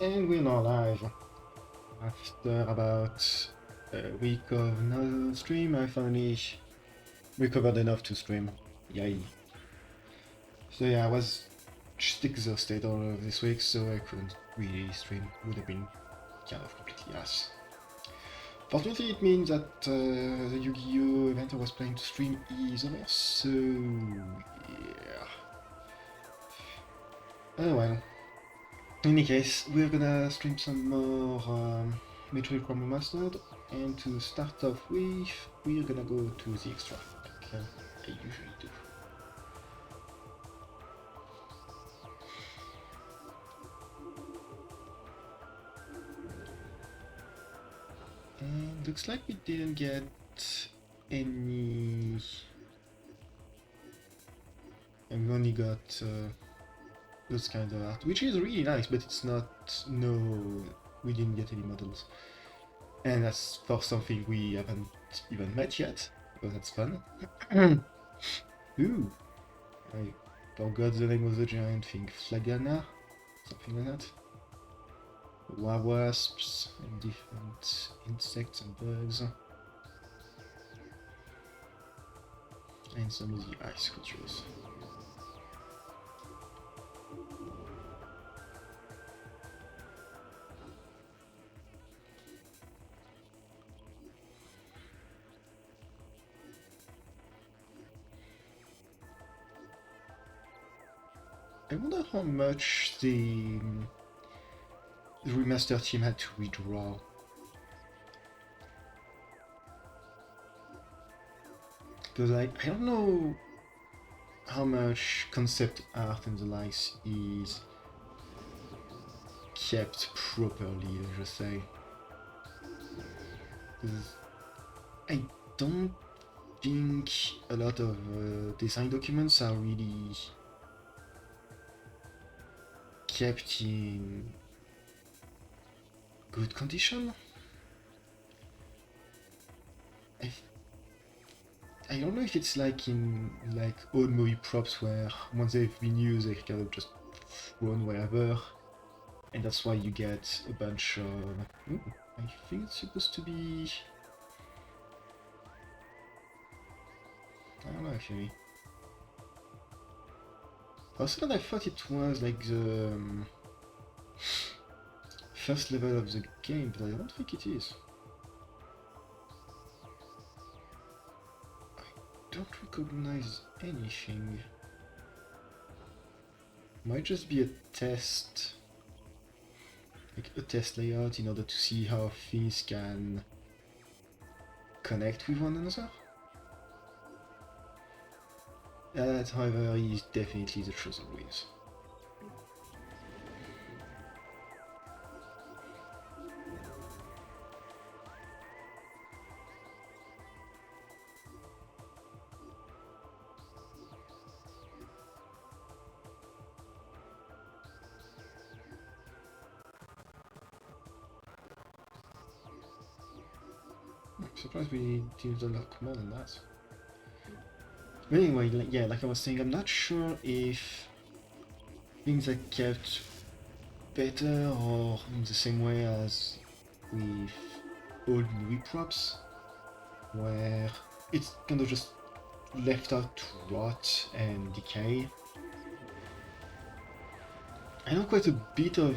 And we're now live. After about a week of no stream, I finally recovered enough to stream. Yay. So yeah, I was just exhausted all of this week, so I couldn't really stream. Would have been kind of completely ass. Fortunately, it means that the Yu-Gi-Oh event I was planning to stream is over, so yeah. Oh well. In any case, we're gonna stream some more Metroid Prime Remastered, and to start off with, we're gonna go to the extra, like I usually do. And looks like we didn't get any... And we only got those kind of art, which is really nice, but it's not... No, we didn't get any models. And that's for something we haven't even met yet, so that's fun. Ooh, I forgot the name of the giant thing. Flagana? Something like that. Wasps and different insects and bugs. And some of the ice creatures. I wonder how much the remaster team had to withdraw. Because I don't know how much concept art and the likes is kept properly, let's just say. 'Cause I don't think a lot of design documents are really kept in good condition. I don't know if it's like in like old movie props where once they've been used they're kind of just thrown wherever, and that's why you get a bunch of... Ooh, I think it's supposed to be... I don't know actually. For a second I thought it was like the first level of the game, but I don't think it is. I don't recognize anything. Might just be a test, like a test layout in order to see how things can connect with one another. That, however, is definitely the chosen ways. I'm surprised we did a lot more than that. But anyway, yeah, like I was saying, I'm not sure if things are kept better or in the same way as with old movie props, where it's kind of just left out to rot and decay. I know quite a bit of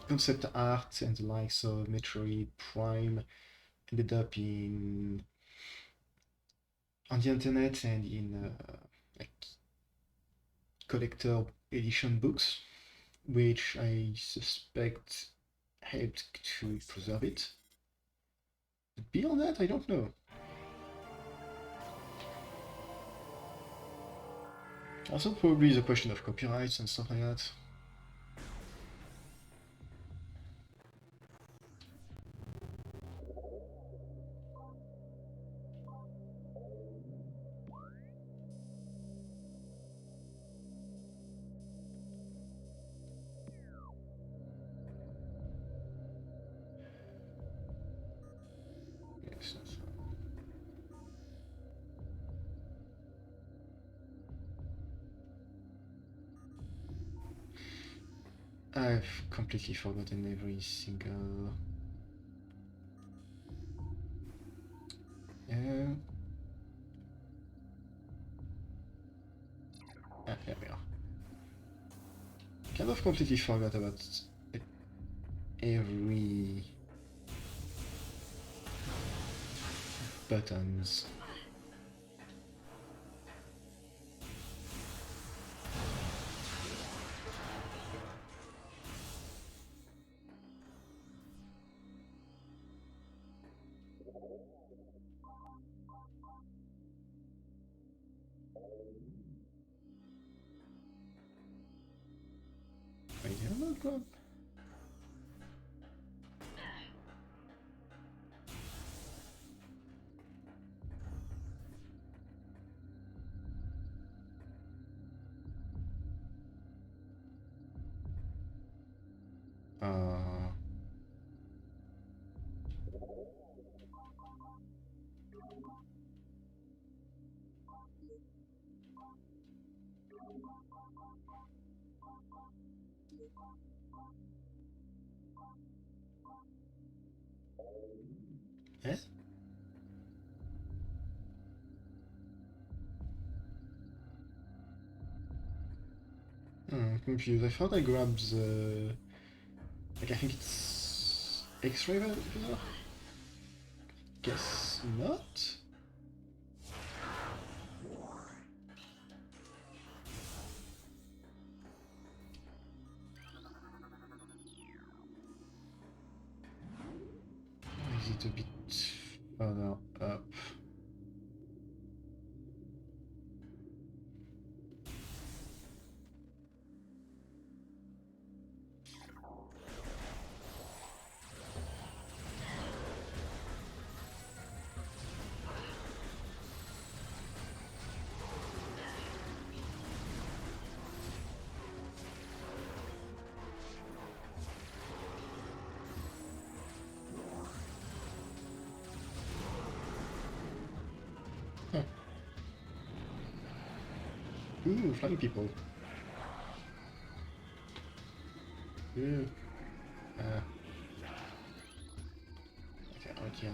concept art and the likes of Metroid Prime ended up in on the internet and in like collector edition books, which I suspect helped to preserve it. But beyond that, I don't know. Also, probably the question of copyrights and stuff like that. Yes, I've completely forgotten every single... here we are. Kind of completely forgot about every buttons. Wait, did I not grab? Eh? I'm confused. I thought I grabbed the... Like, I think it's... X-ray there? Guess not? Or is it a bit further up? Huh. Ooh, flying people. Ooh. Okay, okay.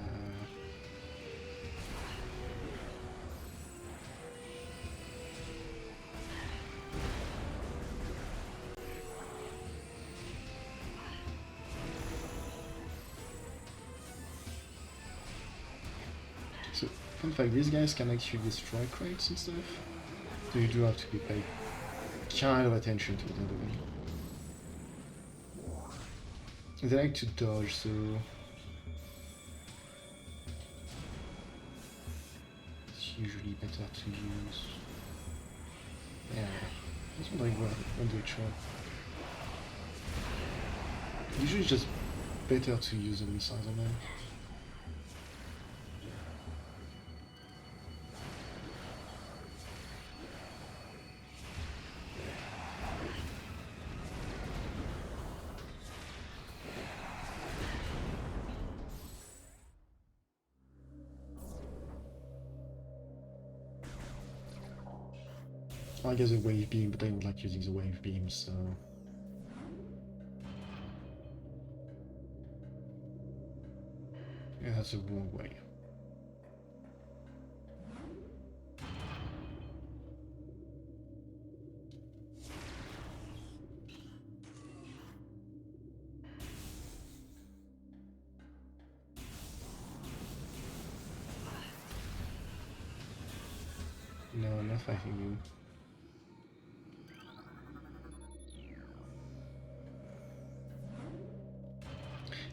So, fun fact, these guys can actually destroy crates and stuff. So you do have to be paid kind of attention to what they're doing. They like to dodge, so it's usually better to use. Yeah, I was wondering when they try. Usually it's just better to use the missiles on them. I guess a wave beam, but I don't like using the wave beam, so... Yeah, that's the wrong way. No, I'm not fighting you.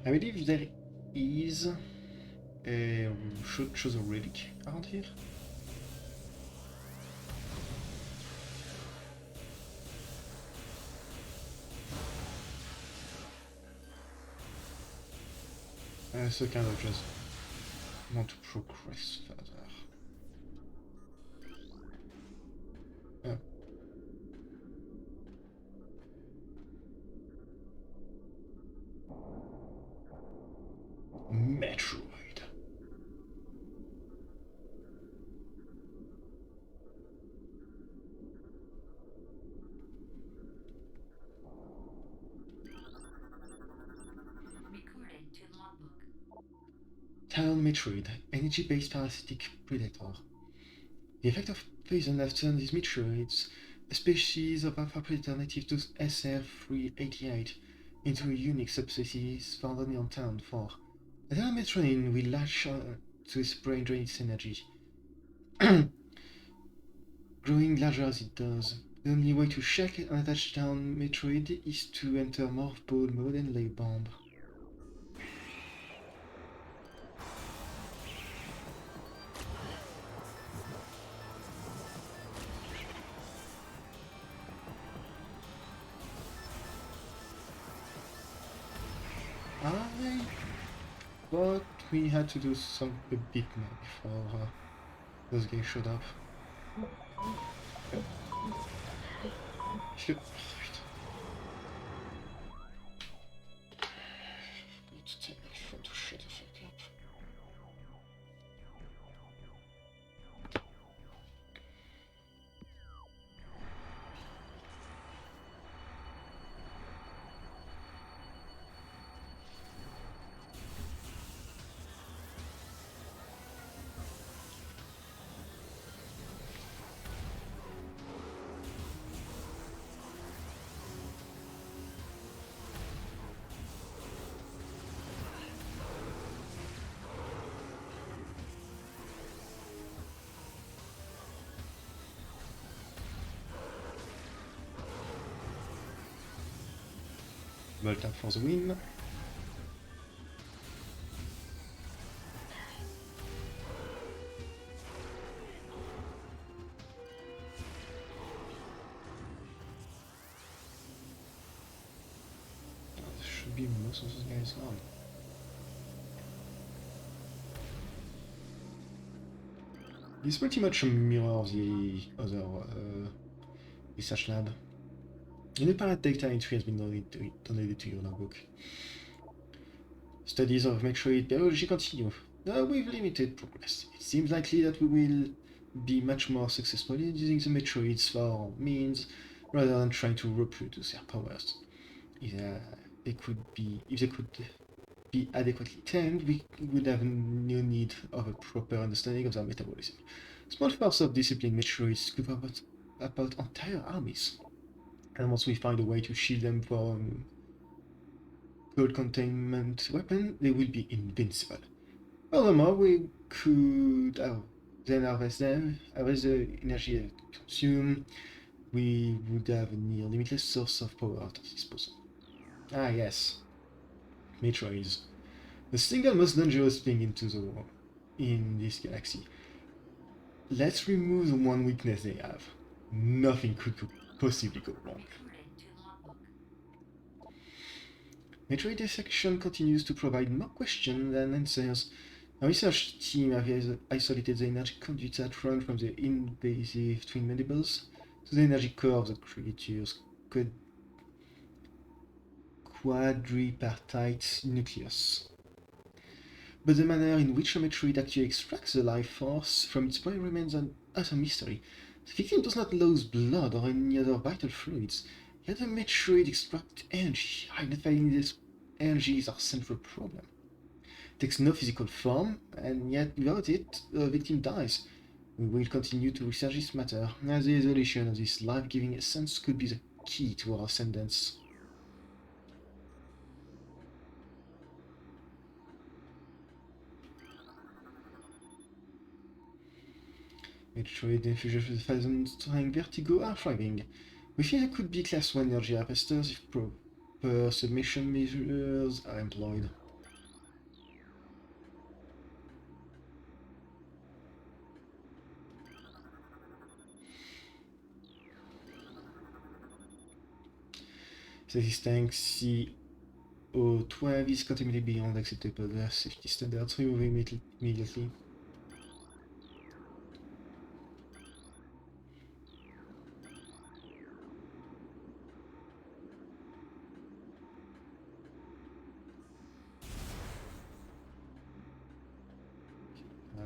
I believe there is a shows a relic around here. So kind of just want to progress further. Oh. Metroid. tallon Metroid, energy-based parasitic predator. The effect of poison has turned these Metroids, a species of alpha predator native to SR388, into a unique subspecies found only on Town 4. A tallon Metroid will latch to its prey and drain its energy, growing larger as it does. The only way to shake an attached down Metroid is to enter morph ball mode and lay bomb. I thought we had to do some a bit more before those guys showed up. Shit. Need to tell my phone to shut the fuck up. Volt up for the win. There should be most of those guys gone. This pretty much mirrors the other research lab. In apparent data entry has been donated to your notebook. Studies of Metroid biology continue, with limited progress. It seems likely that we will be much more successful in using the Metroids for means rather than trying to reproduce their powers. If they could be adequately tamed, we would have no need of a proper understanding of their metabolism. Small force of disciplined Metroids could wipe out entire armies. And once we find a way to shield them from cold containment weapon, they will be invincible. Furthermore, we could then harvest them, harvest the energy they consume. We would have a near limitless source of power at our disposal. Ah yes, Metroids. The single most dangerous thing in this galaxy. Let's remove the one weakness they have. Nothing could possibly go wrong. Metroid dissection continues to provide more questions than answers. Our research team have isolated the energy conduits that run from the invasive twin mandibles to the energy core of the creature's quadripartite nucleus. But the manner in which a Metroid actually extracts the life force from its prey remains an utter mystery. The victim does not lose blood or any other vital fluids, yet the Metroid extracts energy. Identifying this energy is our central problem. It takes no physical form, and yet without it, the victim dies. We will continue to research this matter, as the isolation of this life-giving essence could be the key to our ascendance. Metroid infusions with Phantom Vertigo are thriving. We feel there could be Class 1 energy harvesters if proper submission measures are employed. This tank CO12 is contaminated beyond acceptable safety standards. Remove immediately.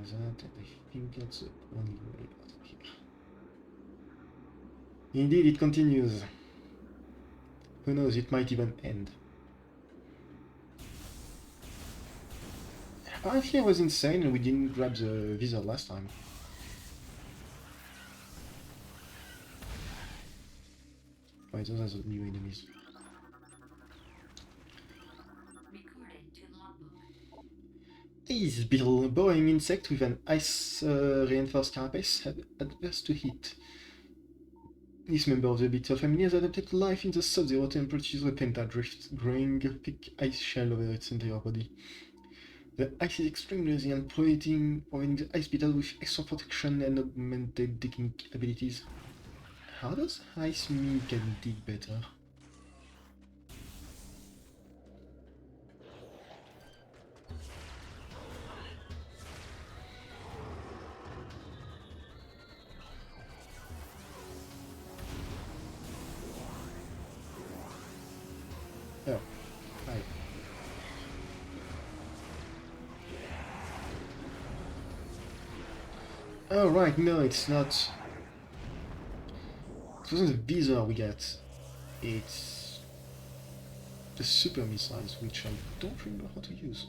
That, and I think that's the only way out of here. Indeed, it continues. Who knows, it might even end. Apparently I was insane and we didn't grab the visor last time. Wait, those are the new enemies. These little boring insect with an ice reinforced carapace had adverse to heat. This member of the beetle family has adapted to life in the sub-zero temperatures of the pentadrift, growing a thick ice shell over its entire body. The ice is extremely resilient, providing the ice beetle with extra protection and augmented digging abilities. How does ice mean can dig better? Oh, hi. Oh right, no, it's not. It wasn't the visor we get. It's the super missiles, which I don't remember how to use.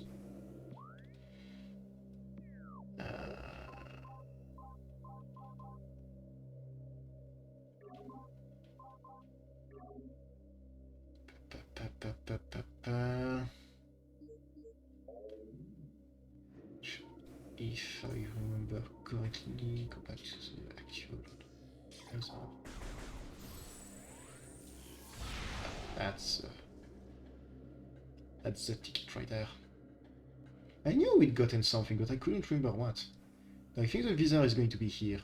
If I remember correctly, go back to the actual answer. That's the ticket right there. I knew we'd gotten something, but I couldn't remember what. I think the visor is going to be here.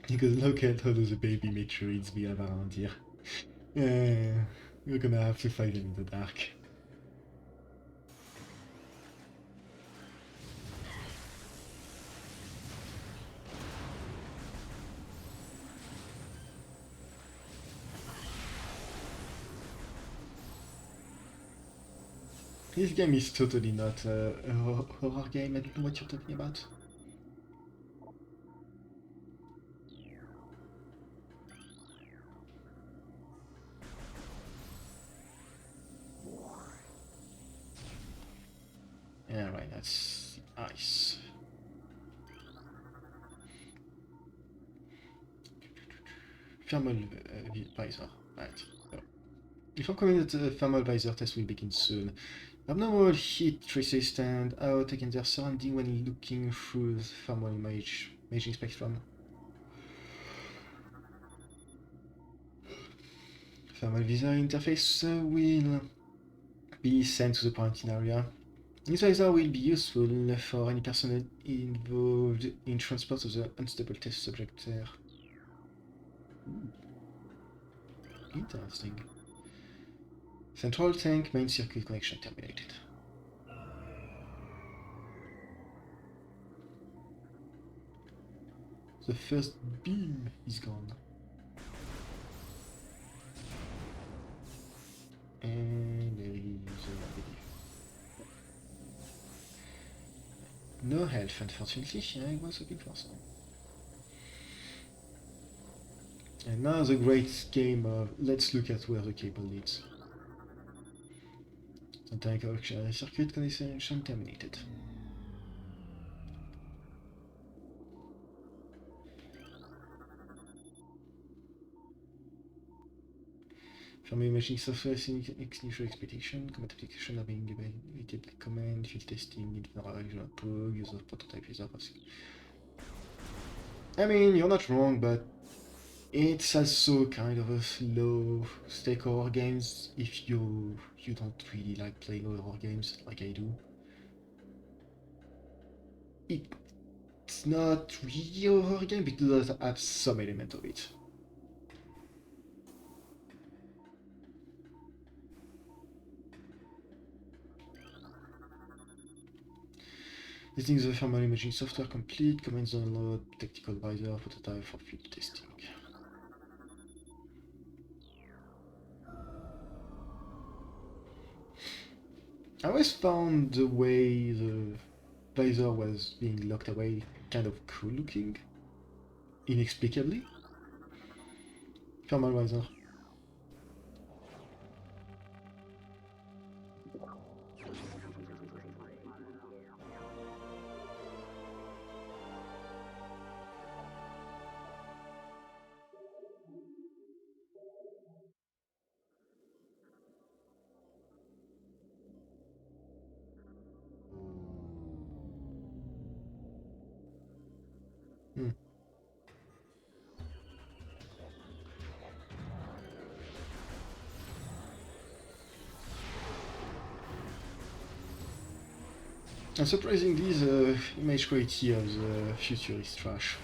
Because look at all those baby Metroids we have around here. We're gonna have to fight them in the dark. This game is totally not a horror game, I don't know what you're talking about. Yeah, right, that's ice. Thermal visor, right. So, if I'm coming that the thermal visor test will begin soon. Abnormal heat resistant, how taking their surrounding when looking through the thermal imaging spectrum. Thermal visor interface will be sent to the quarantine area. This visor will be useful for any personnel involved in transport of the unstable test subject there. Interesting. Central tank main circuit connection terminated. The first beam is gone. And there is no health, unfortunately. I was hoping for some. And now the great game of let's look at where the cable leads. The tank circuit connection terminated. From imaging software, initial expectation, command application are being evaluated, command, field testing, internal prog, use of prototype user. I mean, you're not wrong, but it's also kind of a slow stake horror games if you don't really like playing horror games like I do. It's not really a horror game because it does have some element of it. Using the thermal imaging software complete, commands download, tactical visor, prototype for field testing. I always found the way the visor was being locked away kind of cool looking. Inexplicably. Thermal visor. And surprisingly, the image quality of the future is trash.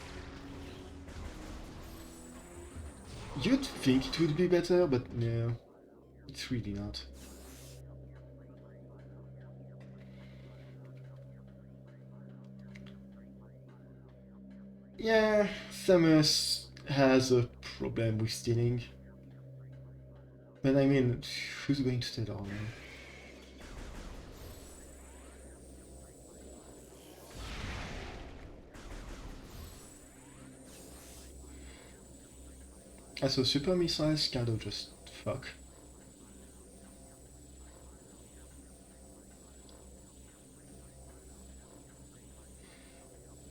You'd think it would be better, but no, it's really not. Yeah, Samus has a problem with stealing. But I mean, who's going to steal all? So super missiles kind of just fuck.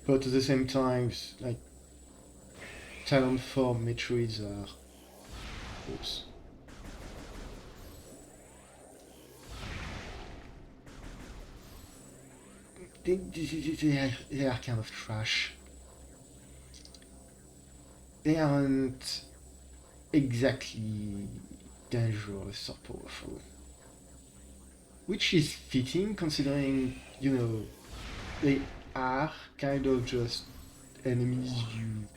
But at the same time, like, Talon 4 Metroids are... Oops. They are kind of trash. They aren't exactly dangerous or powerful. Which is fitting considering, you know, they are kind of just enemies you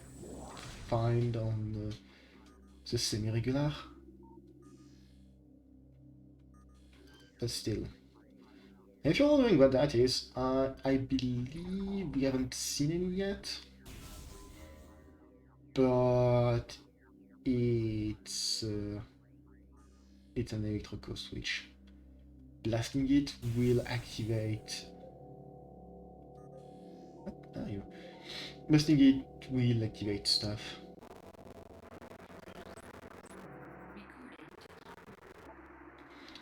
find on the semi-regular. But still. If you're wondering what that is, I believe we haven't seen any yet. But it's an electrical switch. Blasting it will activate... What are you? Blasting it will activate stuff.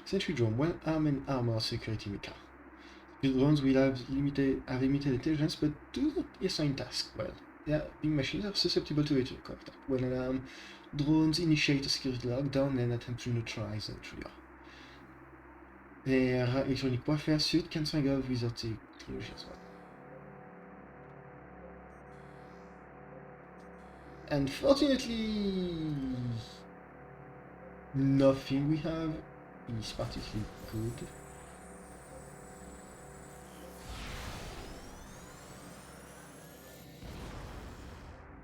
Sentry drone, well-armed and armored security mecha. These drones will have limited intelligence, but do not assign tasks well. Their big machines are susceptible to electrical contact. When alarmed, drones initiate a security lockdown and attempt to neutralize the trigger. Their electronic warfare suit can struggle without the technology as well. Unfortunately, nothing we have is particularly good.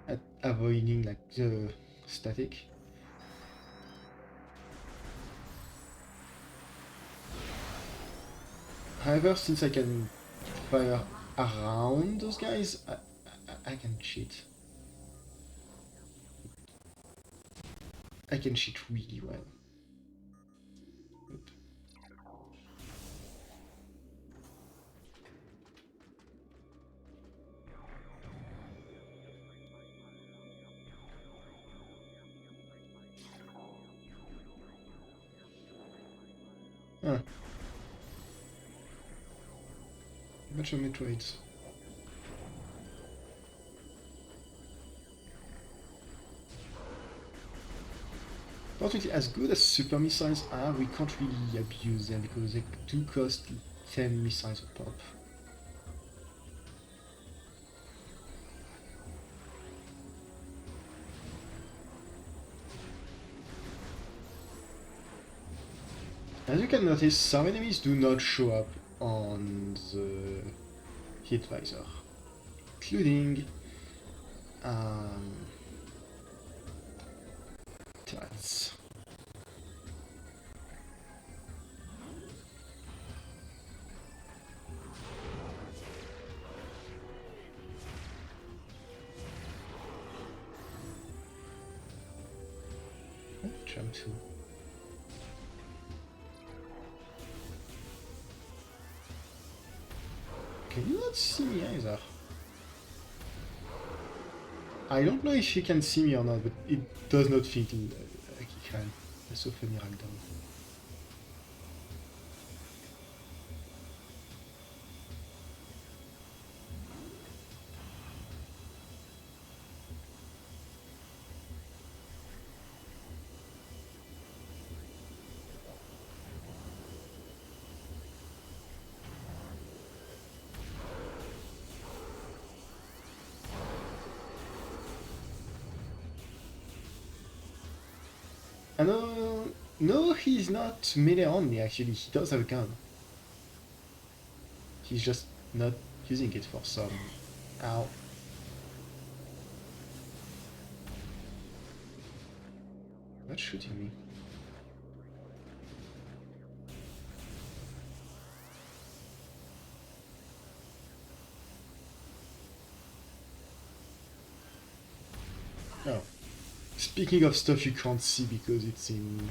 At avoiding like the static. However, since I can fire around those guys, I can cheat. I can cheat really well. Oop. Ah, bunch of Metroids. Fortunately, as good as super missiles are, we can't really abuse them because they do cost 10 missiles a pop. As you can notice, some enemies do not show up on the hit visor, including turrets. Jump to. Can you not see me either? I don't know if he can see me or not, but it does not feel like he can. That's so funny ragdoll. No, he's not melee only actually, he does have a gun. He's just not using it for some... Ow. What's shooting me? Oh. Speaking of stuff you can't see because it's in...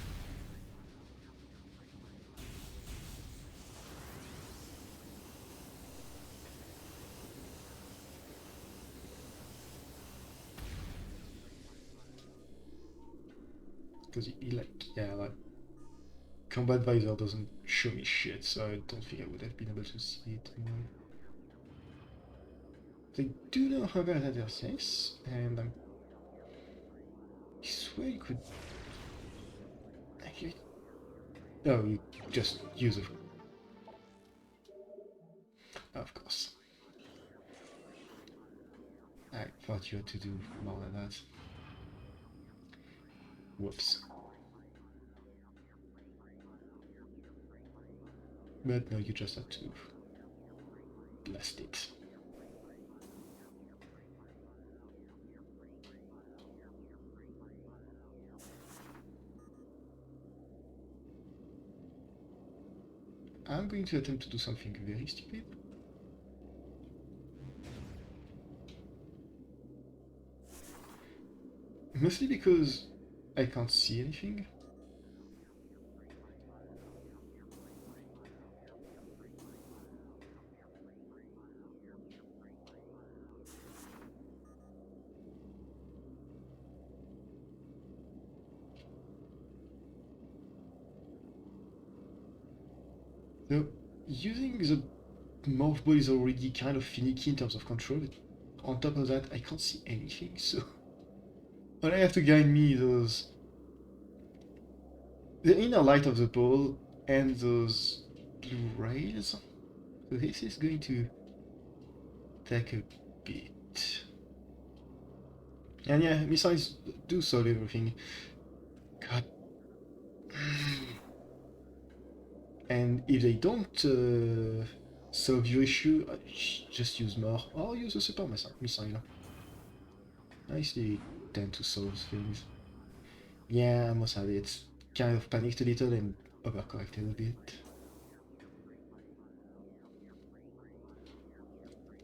Because like, Combat Visor doesn't show me shit, so I don't think I would have been able to see it anyway. They do know, however, that there's this, and I swear you could... Actually... Oh, you just use it. Of course. I thought you had to do more than that. Whoops. But no, you just have to blast it. I'm going to attempt to do something very stupid. Mostly because I can't see anything. So, using the morph ball is already kind of finicky in terms of control. On top of that, I can't see anything, so... All I have to guide me those... the inner light of the ball and those blue rails. So this is going to take a bit. And yeah, missiles do solve everything. God. And if they don't solve your issue, just use more, or use a super missile. Nicely tend to solve things. Yeah, I must have it. Kind of panicked a little and overcorrected a bit.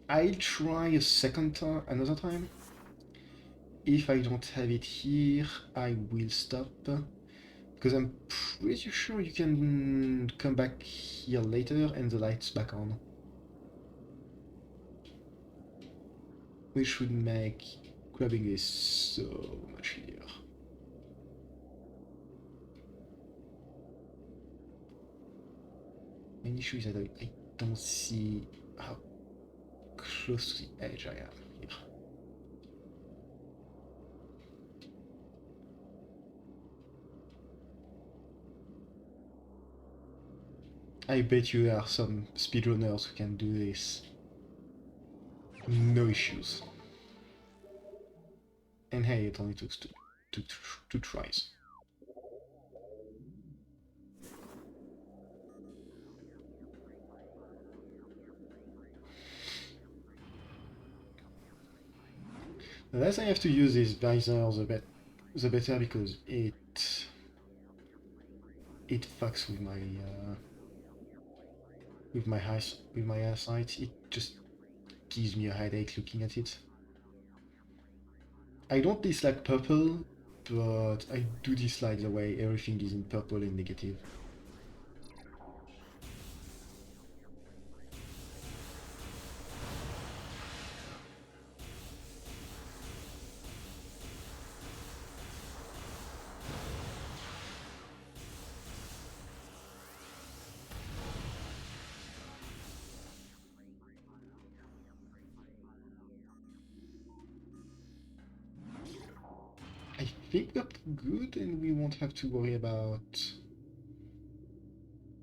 I'll try a second time, another time. If I don't have it here, I will stop. Because I'm pretty sure you can come back here later and the light's back on. Which would make grabbing this so much easier. Main issue is that I don't see how close to the edge I am here. I bet you there are some speedrunners who can do this. No issues. And hey, it only took two tries. The less I have to use this visor, the better, because it fucks with my eyesight. It just gives me a headache looking at it. I don't dislike purple, but I do dislike the way everything is in purple and negative. I think that's good, and we won't have to worry about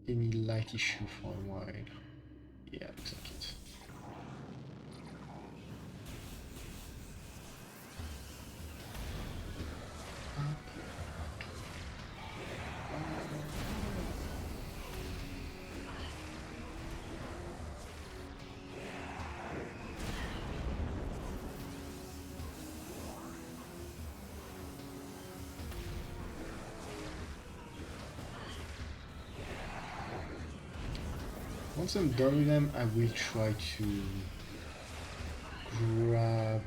any light issue for a while. Yeah, looks like it. Once I'm done with them, I will try to grab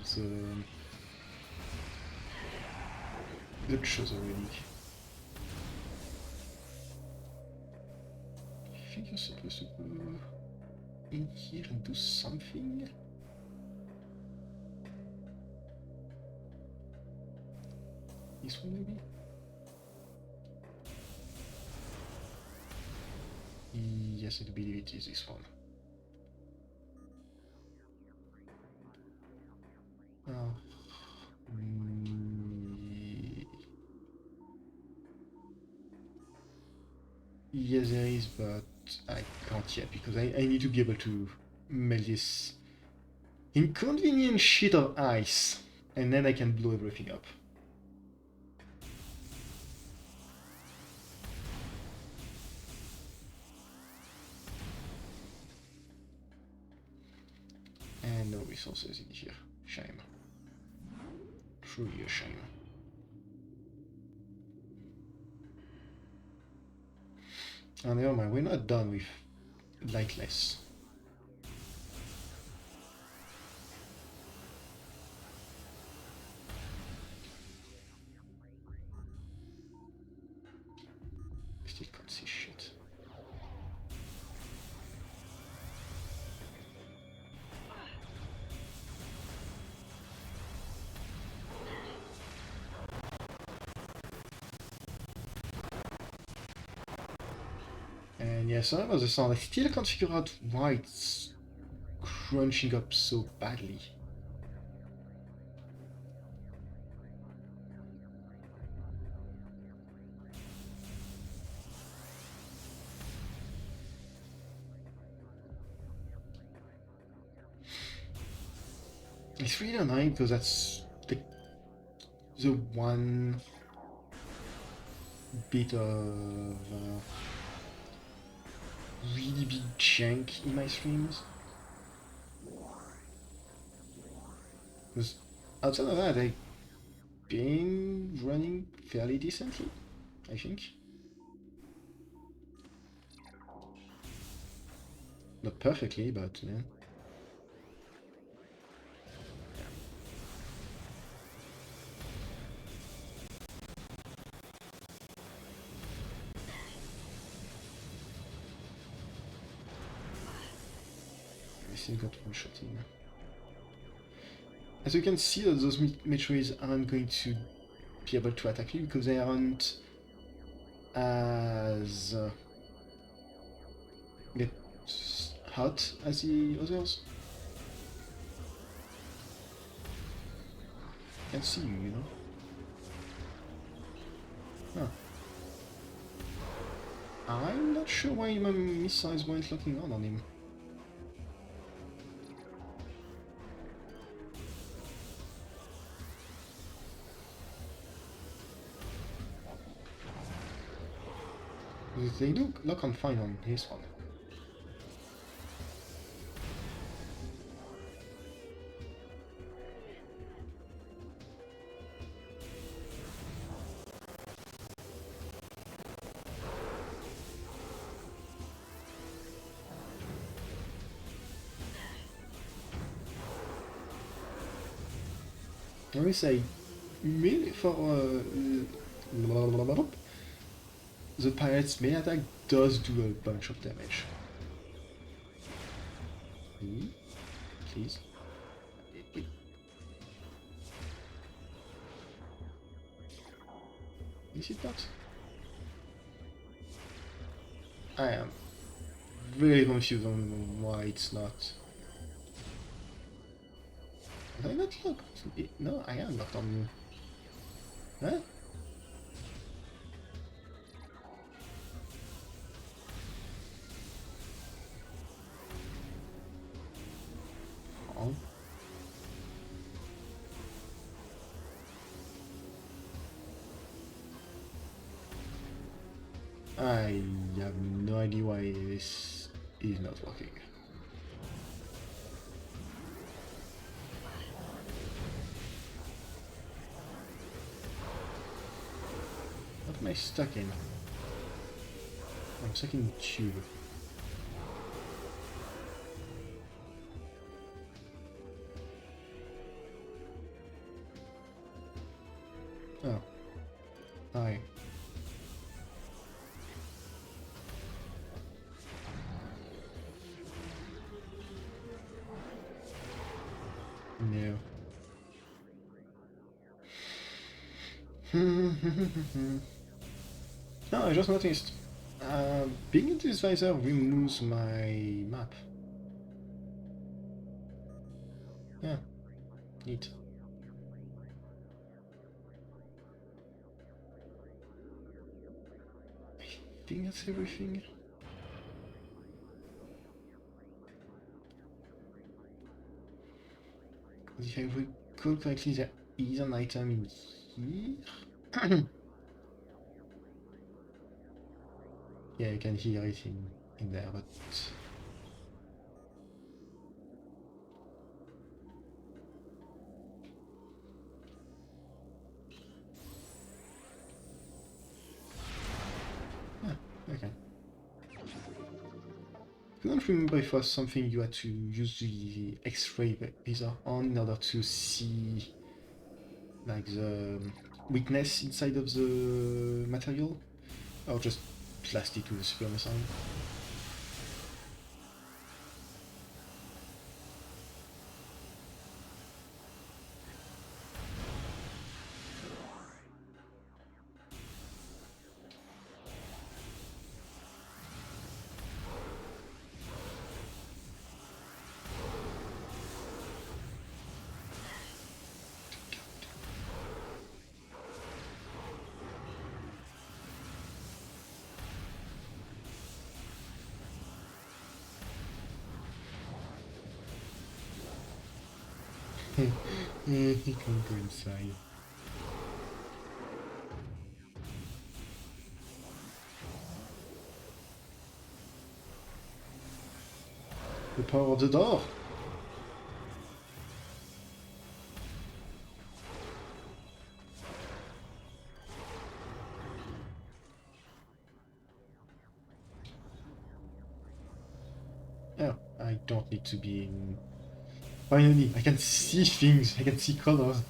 the chose already. I think you're supposed to go in here and do something. This one maybe? Yes, I believe it is this one. Oh. Yes, there is, but I can't yet because I need to be able to melt this inconvenient sheet of ice, and then I can blow everything up. And no resources in here. Shame. Truly a shame. Oh, never mind, we're not done with Lightless. Still can't see shit. And yeah, sorry about the sound. I still can't figure out why it's crunching up so badly. It's really annoying because that's the one bit of really big jank in my streams. Because outside of that, I've been running fairly decently, I think. Not perfectly, but yeah. I still got one shot in. As you can see, that those Metroids aren't going to be able to attack you because they aren't as get hot as the others. I can see you, you know. Huh. I'm not sure why my missiles weren't locking on him. They do lock on fine on his one. Let me say, for the pirate's main attack does do a bunch of damage. Please. Is it not? I am very confused on why it's not. Did I not look? No, I am locked on. Huh? Oh. I have no idea why this is not working. What am I stuck in? I'm stuck in tube. Oh. Hi. No. No, I just noticed. Being in this visor removes my map. Yeah, neat. I think that's everything. If I recall correctly, there is an item in here. Yeah, you can hear it in there, but yeah, okay. I don't remember if it was something you had to use the X-ray laser on in order to see like the weakness inside of the material, or just blast it with a super missile. He can't go inside. The power of the door! Oh, I don't need to be in... Finally, I can see things, I can see colors.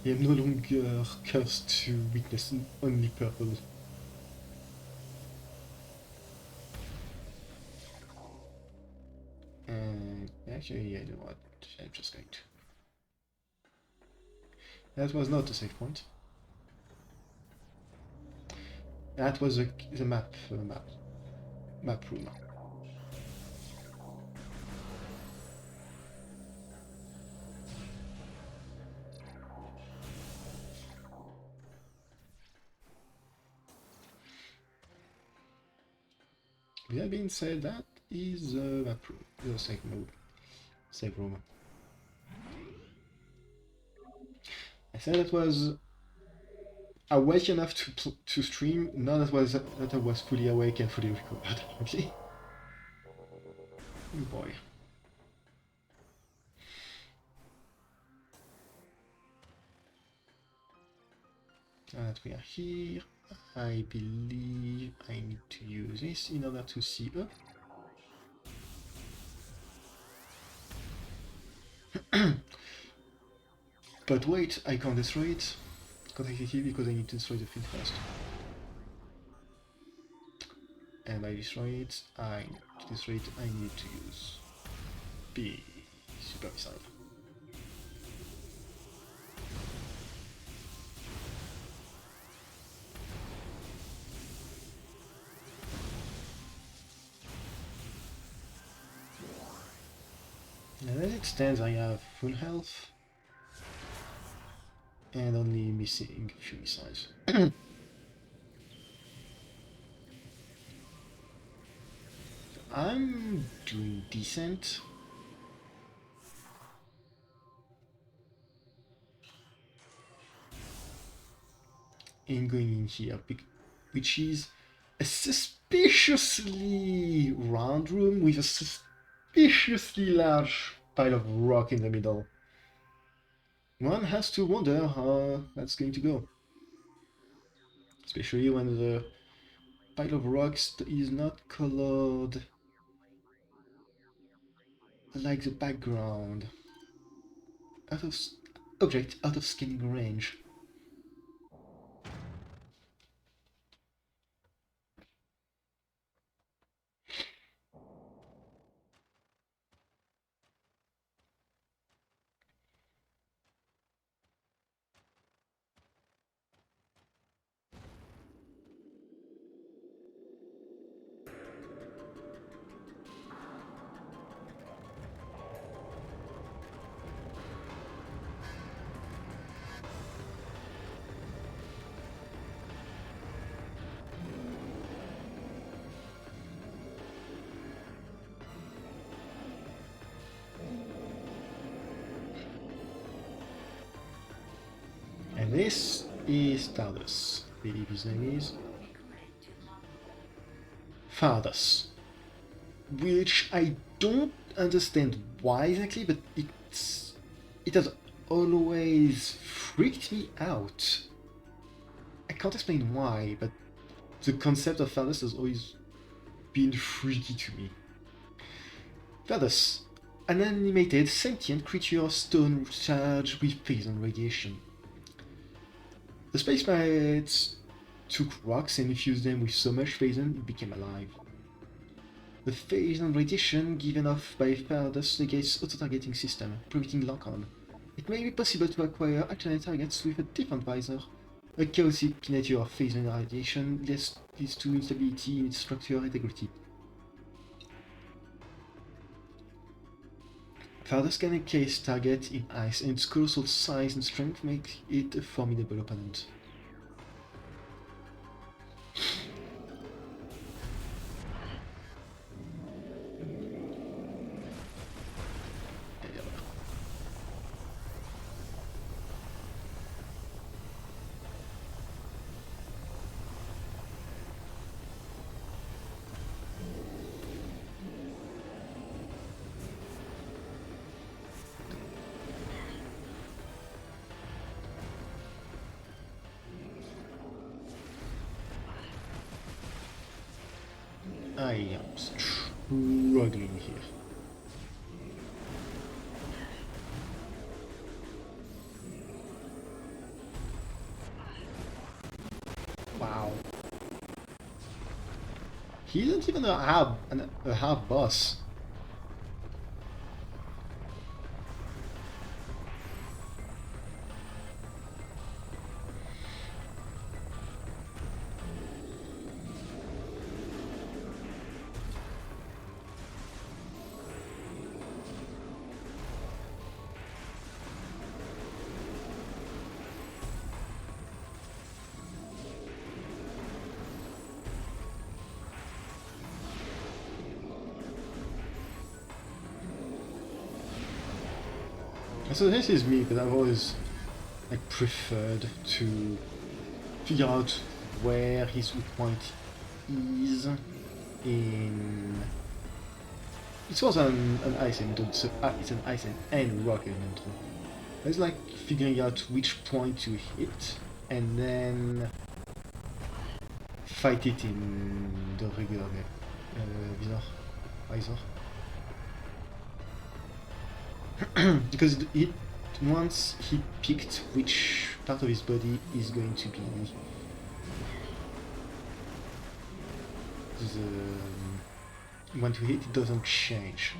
I am no longer cursed to witness only purple. Actually, yeah, you know what? I'm just going to... That was not a save point. That was the map room. With that being said, that is the map room, the save room. I said it was awake enough to stream, not that I was fully awake and fully recovered, apparently. Oh boy. That we are here. I believe I need to use this in order to see up. But wait, I can't destroy it. Can't execute because I need to destroy the field first. And I destroy it, I need to use B super missile. And as it stands, I have full health and only missing a few missiles. I'm doing decent. In going in here, which is a suspiciously round room with a suspiciously large pile of rock in the middle. One has to wonder how that's going to go. Especially when the pile of rocks is not colored like the background. Object out of scanning range. this is Stardust, I believe his name is. Stardust. Which I don't understand why exactly, but it has always freaked me out. I can't explain why, but the concept of Stardust has always been freaky to me. Stardust, an animated sentient creature of stone charged with phase radiation. The space pirates took rocks and infused them with so much phazon it became alive. The phase and radiation given off by Stardust negates auto-targeting system, preventing lock-on. It may be possible to acquire alternate targets with a different visor. A chaotic nature of phase and radiation leads to instability in its structural integrity. Stardust can encase target in ice, and its colossal size and strength make it a formidable opponent. I am struggling here. Wow. He isn't even a half boss. So this is me, but I've always preferred to figure out where his weak point is in... It was an ice elemental, so it's an ice and rock elemental. It's like figuring out which point to hit and then fight it in the regular visor. Because once he picked which part of his body is going to be the one to hit, it doesn't change.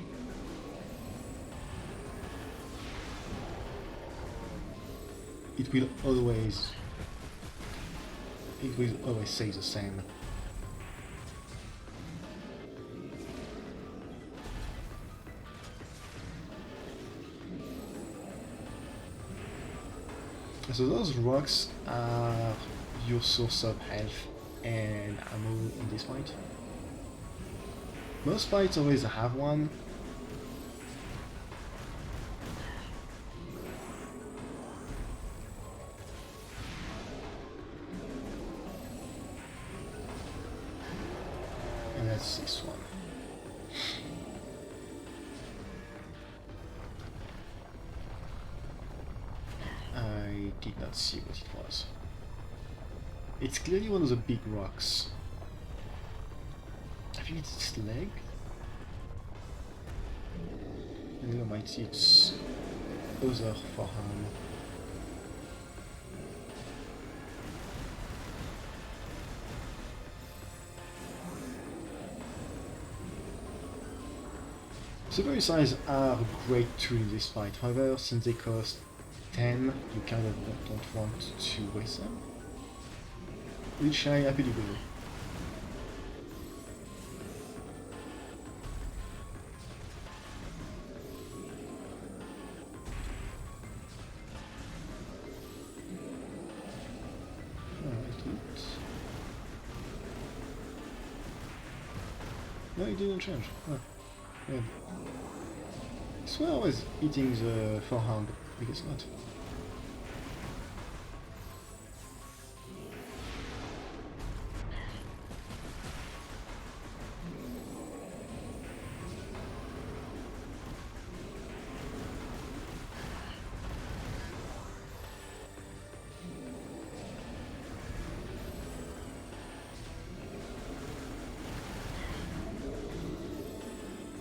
It will always say the same. So those rocks are your source of health and ammo in this fight. Most fights always have one. And that's this one. I did not see what it was. It's clearly one of the big rocks. I think it's its leg. And then I might see its other forearm. Secondary size are a great tool in this fight, however, since they cost 10, you kind of don't want to waste them. Which I happily will. No, it didn't change. Oh, yeah. I swear I was eating the forehand, but I guess not.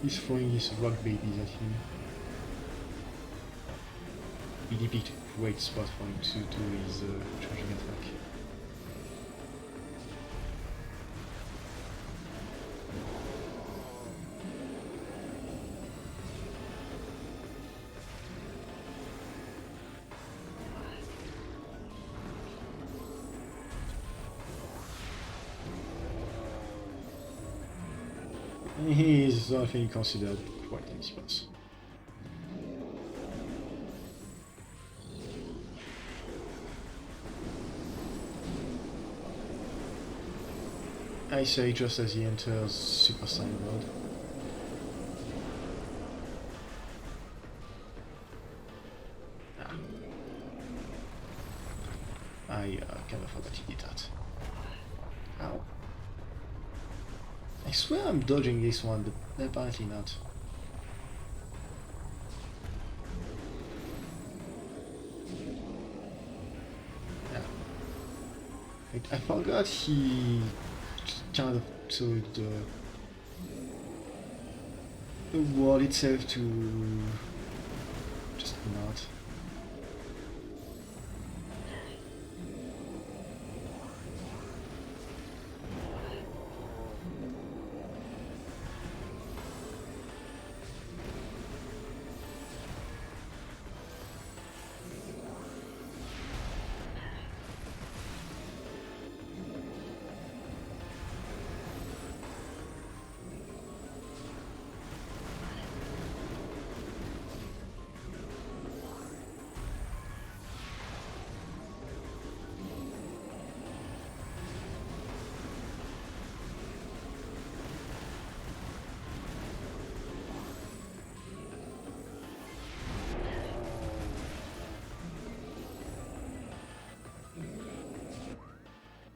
He's throwing his rock babies at him. Really picked a great spot for him to do his charging attack. He is, I think, considered quite an easy boss. I say just as he enters Super Saiyan mode. I kind of forgot he did that. Ow. I swear I'm dodging this one, but apparently not. Yeah. Wait, I forgot he kind of told the world itself to just not.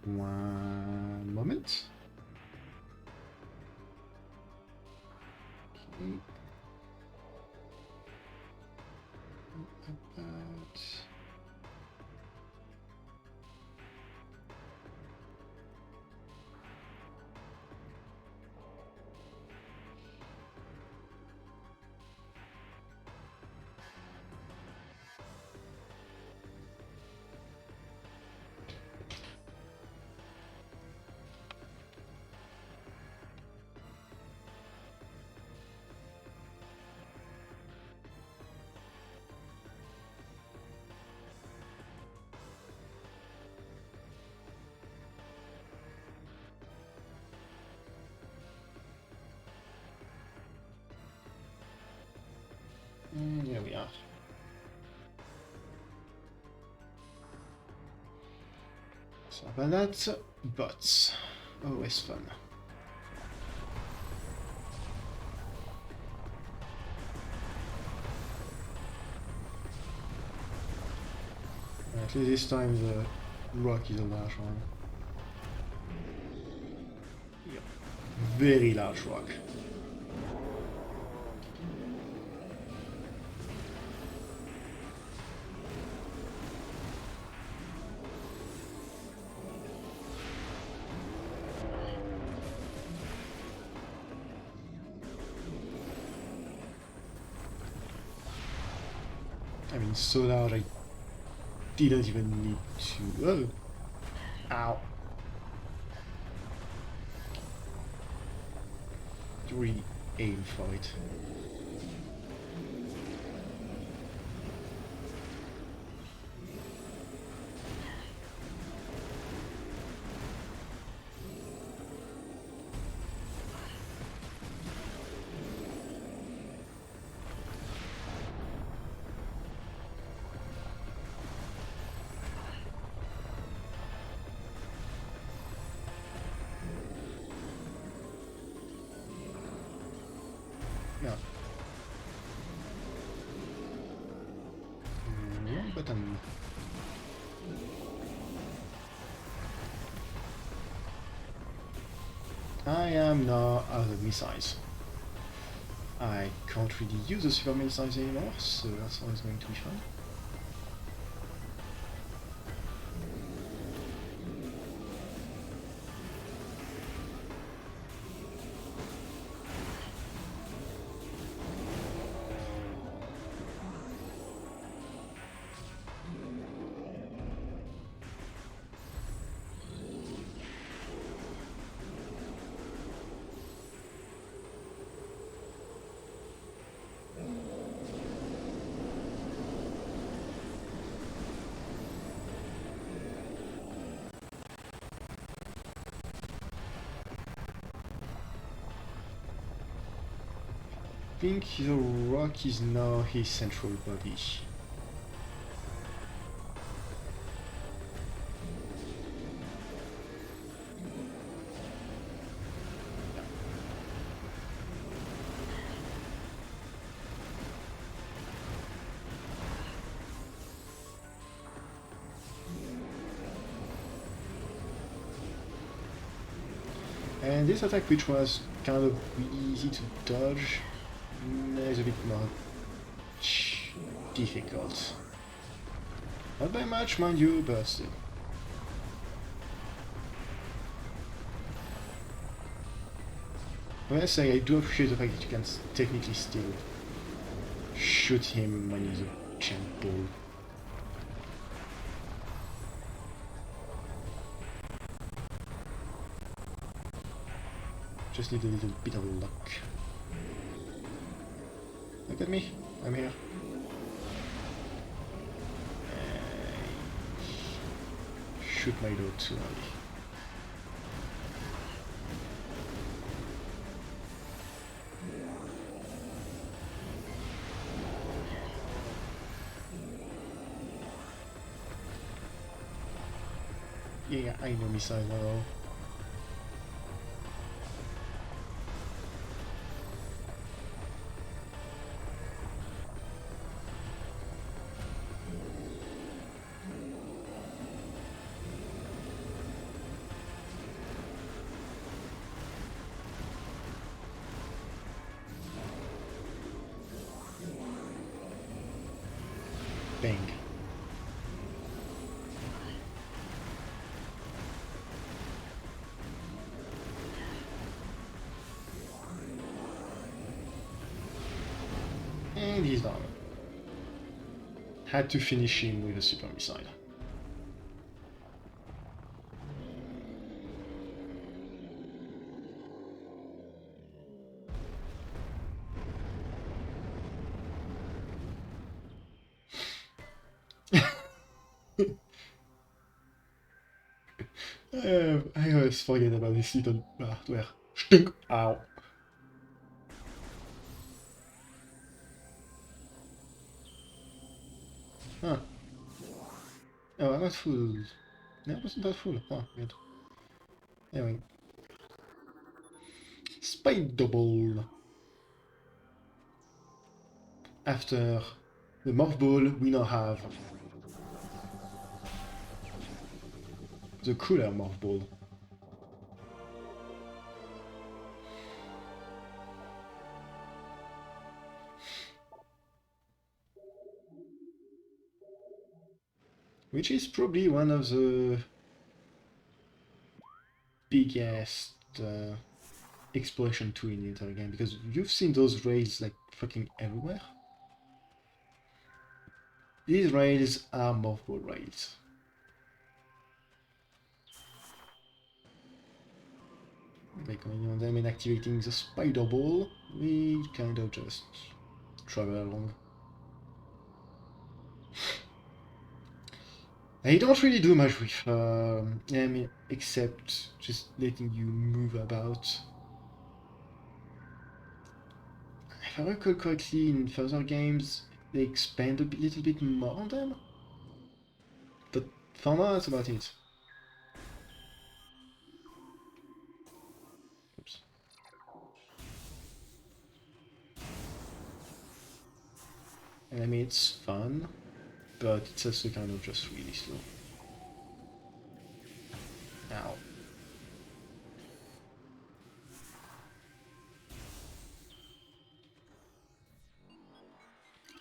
One moment. Okay. About... There we are. So about that, bots. Always fun. At least this time the rock is a large one. Yep. Very large rock. I mean, so large I didn't even need to... Oh! Ow! To really aim for it. No. Wrong button. I am now out of missiles. I can't really use the super missiles anymore, so that's always going to be fun. think the rock is now his central body. And this attack, which was kind of easy to dodge, is a bit more difficult. Not by much, mind you, but still. I must say, I do appreciate the fact that you can technically still shoot him when he's a giant ball. Just need a little bit of luck. Look at me, I'm here. Shoot my load too early. Yeah, I know missile now. Bang. And he's down. Had to finish him with a super missile. I always forget about this little part where stunk. Ow. Huh. Oh, I'm not full. No, I wasn't that full. Oh, good. Anyway. Spike double. After the morph ball, we now have the cooler morph ball. Which is probably one of the biggest exploration tool in the entire game, because you've seen those rails like fucking everywhere. These rails are morph ball rails. By going on them and activating the spider ball, we kind of just travel along. I don't really do much with them, except just letting you move about. If I recall correctly, in further games, they expand a little bit more on them. But for now, that's about it. Oops. And I mean, it's fun, but it's also kind of just really slow. Ow.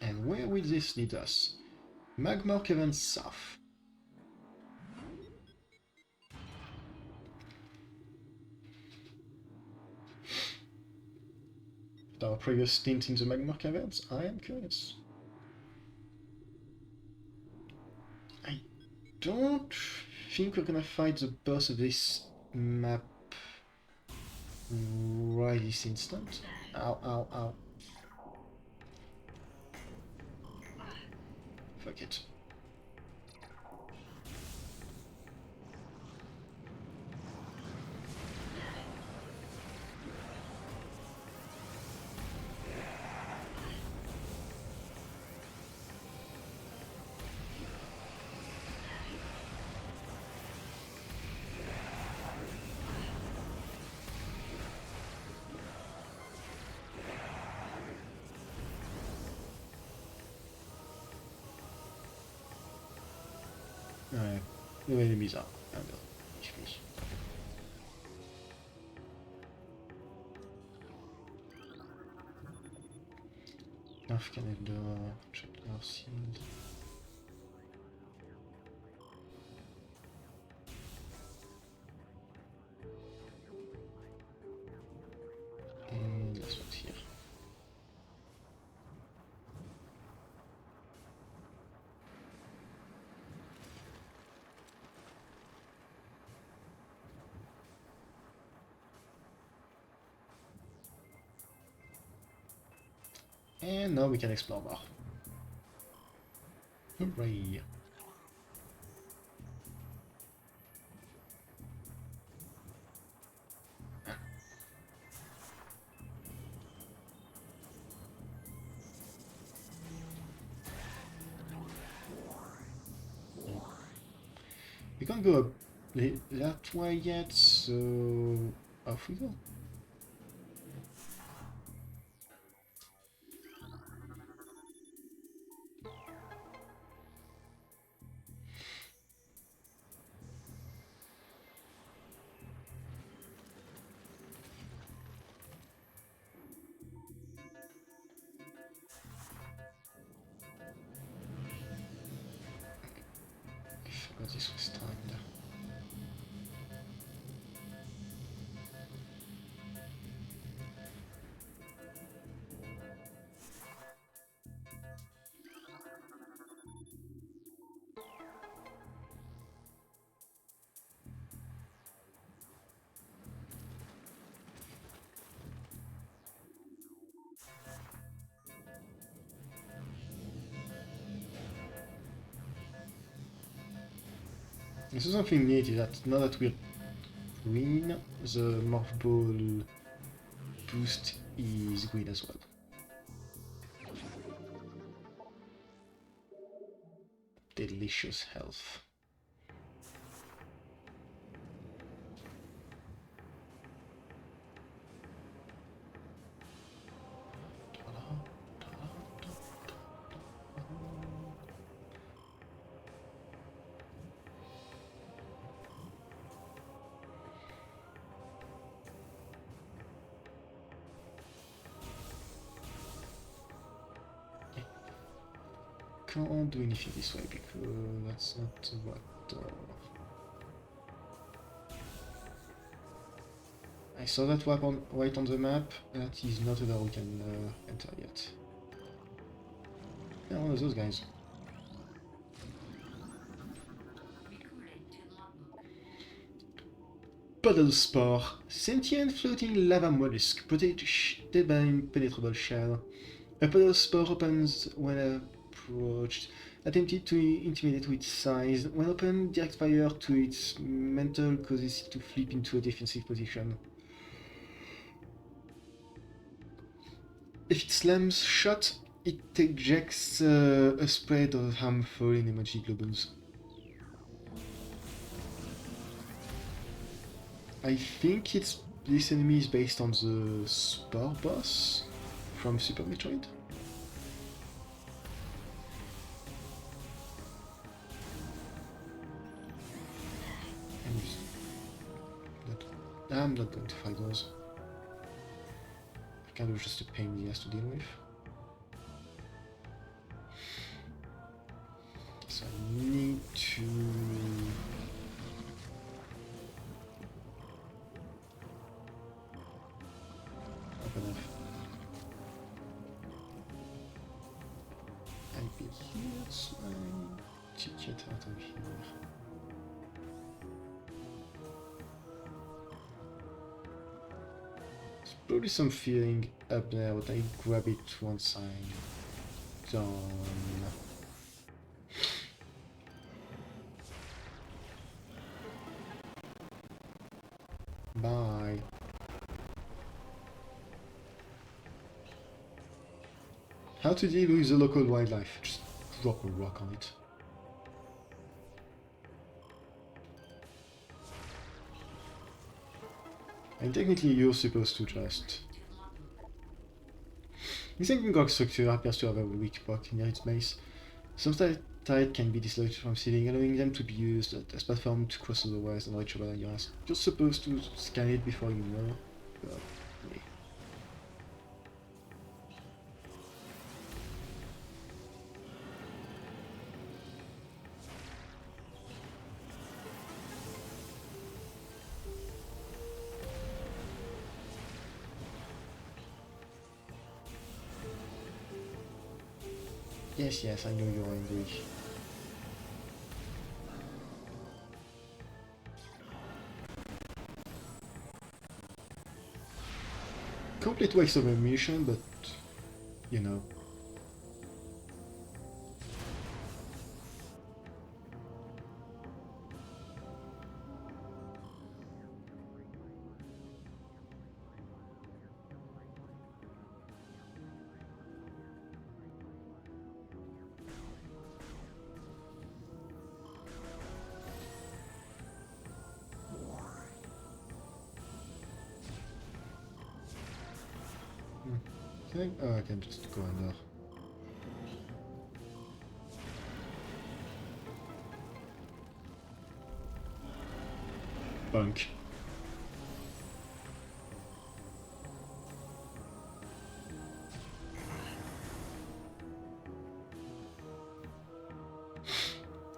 And where will this lead us? Magma Cavern South. Our previous stint in the Magma Caverns, I am curious. I don't think we're gonna fight the boss of this map right this instant. Ow, ow, ow. Fuck it. Ouais, le est bizarre. Ah non, je suis. Darf Canada, chapter sealed. And last one's here. And now we can explore more. Hooray! We can't go up that way yet, so off we go. I forgot this was timed. This is something neat is that now that we're green, the morph ball boost is green as well. Delicious health. Can't do anything this way because that's not what I saw that weapon right on the map. That is not where we can enter yet. Yeah, one of those guys. Puddle Spore. Sentient floating lava mollusk protected by impenetrable shell. A puddle spore opens when approached. Attempted to intimidate with size. When opened, direct fire to its mantle causes it to flip into a defensive position. If it slams shut, it ejects a spread of harmful energy globals. I think this enemy is based on the Spore boss from Super Metroid. I'm not going to fight those. Kind of just a pain in the ass to deal with. So I need to... open up. I'll be here, so I ticket out of here. There's probably some feeling up there, but I grab it once I'm done. Bye. How to deal with the local wildlife? Just drop a rock on it. And technically you're supposed to just... This sinking rock structure appears to have a weak spot near its base. Some tide can be dislocated from ceiling, allowing them to be used as platform to cross otherwise unreachable areas. You're supposed to scan it before you know. But, yeah. Yes, yes, I know you're angry. Complete waste of ammunition, but you know. I think I can just go in there. Bunk.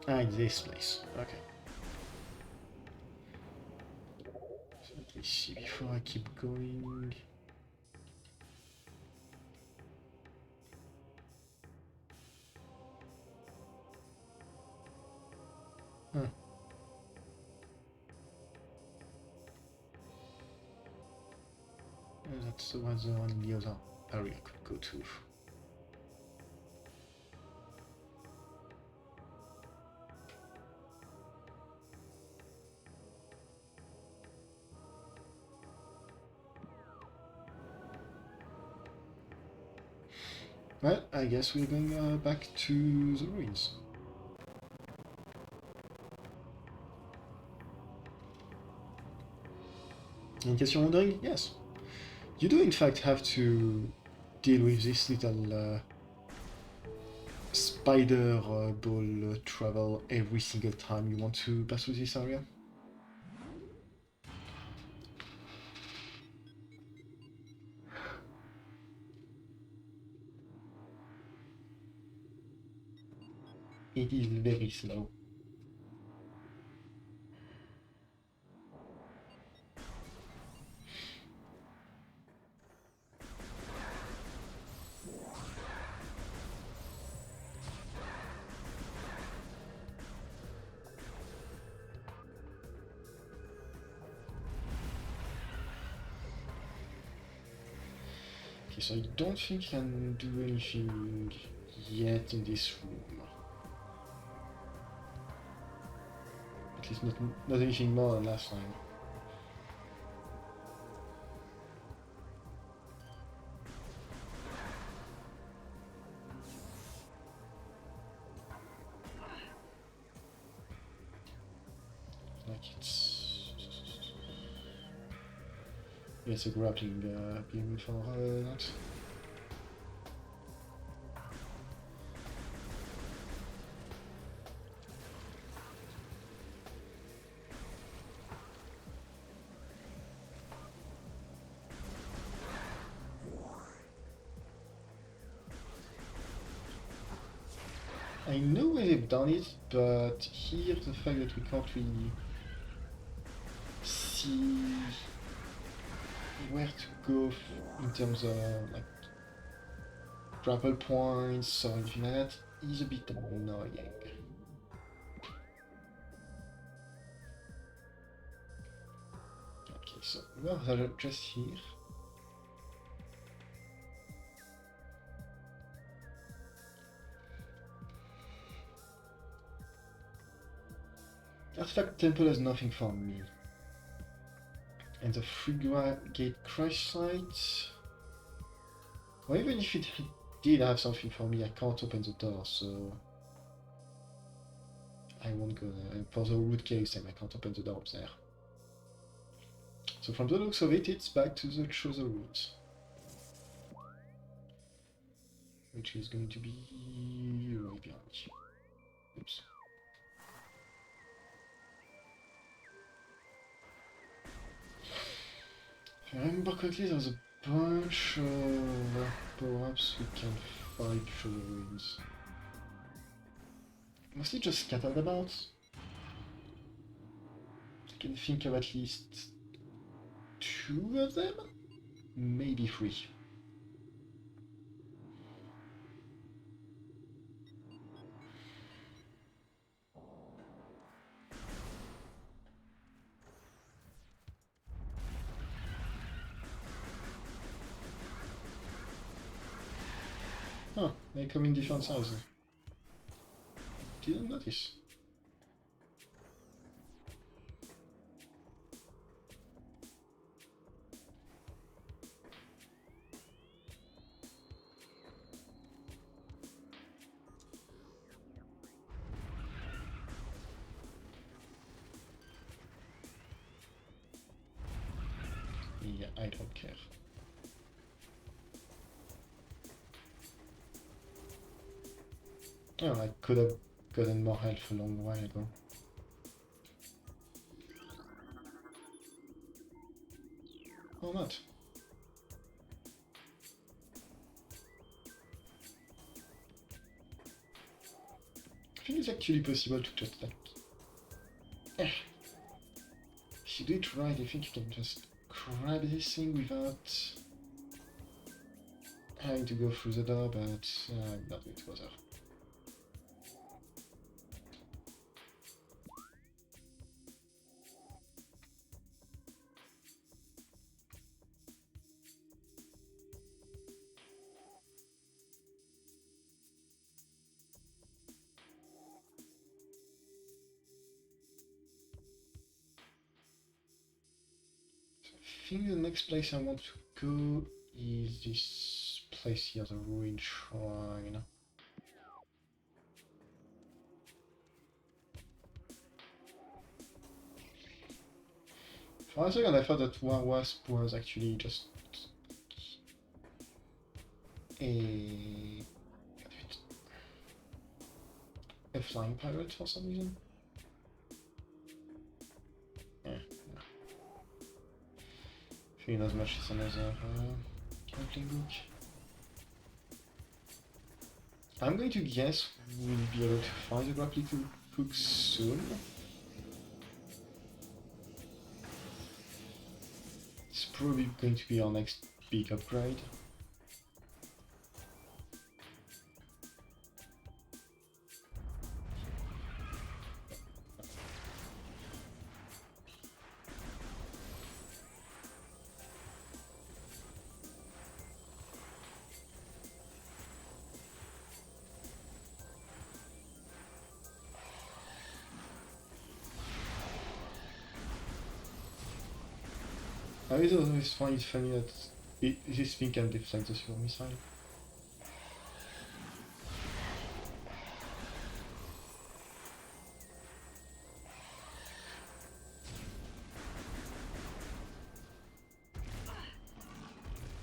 Ah, this place. Okay. So let me see before I keep going. Huh. That's the one the other area I could go to. Well, I guess we're going back to the ruins. In case you're wondering, yes. You do in fact have to deal with this little spider ball travel every single time you want to pass through this area. It is very slow. Okay, so I don't think I can do anything yet in this room. At least not anything more than last time. Like it's a grappling beam for that. I know where they've done it, but here the fact that we can't really see where to go in terms of like grapple points or anything like that is a bit annoying. Okay, so we're just here. Artifact Temple has nothing for me. And the Free Crush site. Well, even if it did have something for me, I can't open the door, so I won't go there. And for the root cave same, I can't open the door up there. So from the looks of it, it's back to the chosen route. which is going to be right behind you. Oops. If I remember correctly, there's a bunch of power-ups we can fight through the ruins. Mostly just scattered about. I can think of at least 2 of them? Maybe 3. Huh, they come in different sizes. Didn't notice. Yeah, I don't care. Oh, I could have gotten more health a long while ago. Or not. I think it's actually possible to just like... If you do it right, I think you can just grab this thing without having to go through the door, but I'm not going to bother. I think the next place I want to go is this place here, the ruined shrine. For a second I thought that Wasp was actually just a flying pirate for some reason. Feeling as much as another gambling book. I'm going to guess we'll be able to find the grappling hook soon. It's probably going to be our next big upgrade. I always find it funny that this thing can deflect the super missile.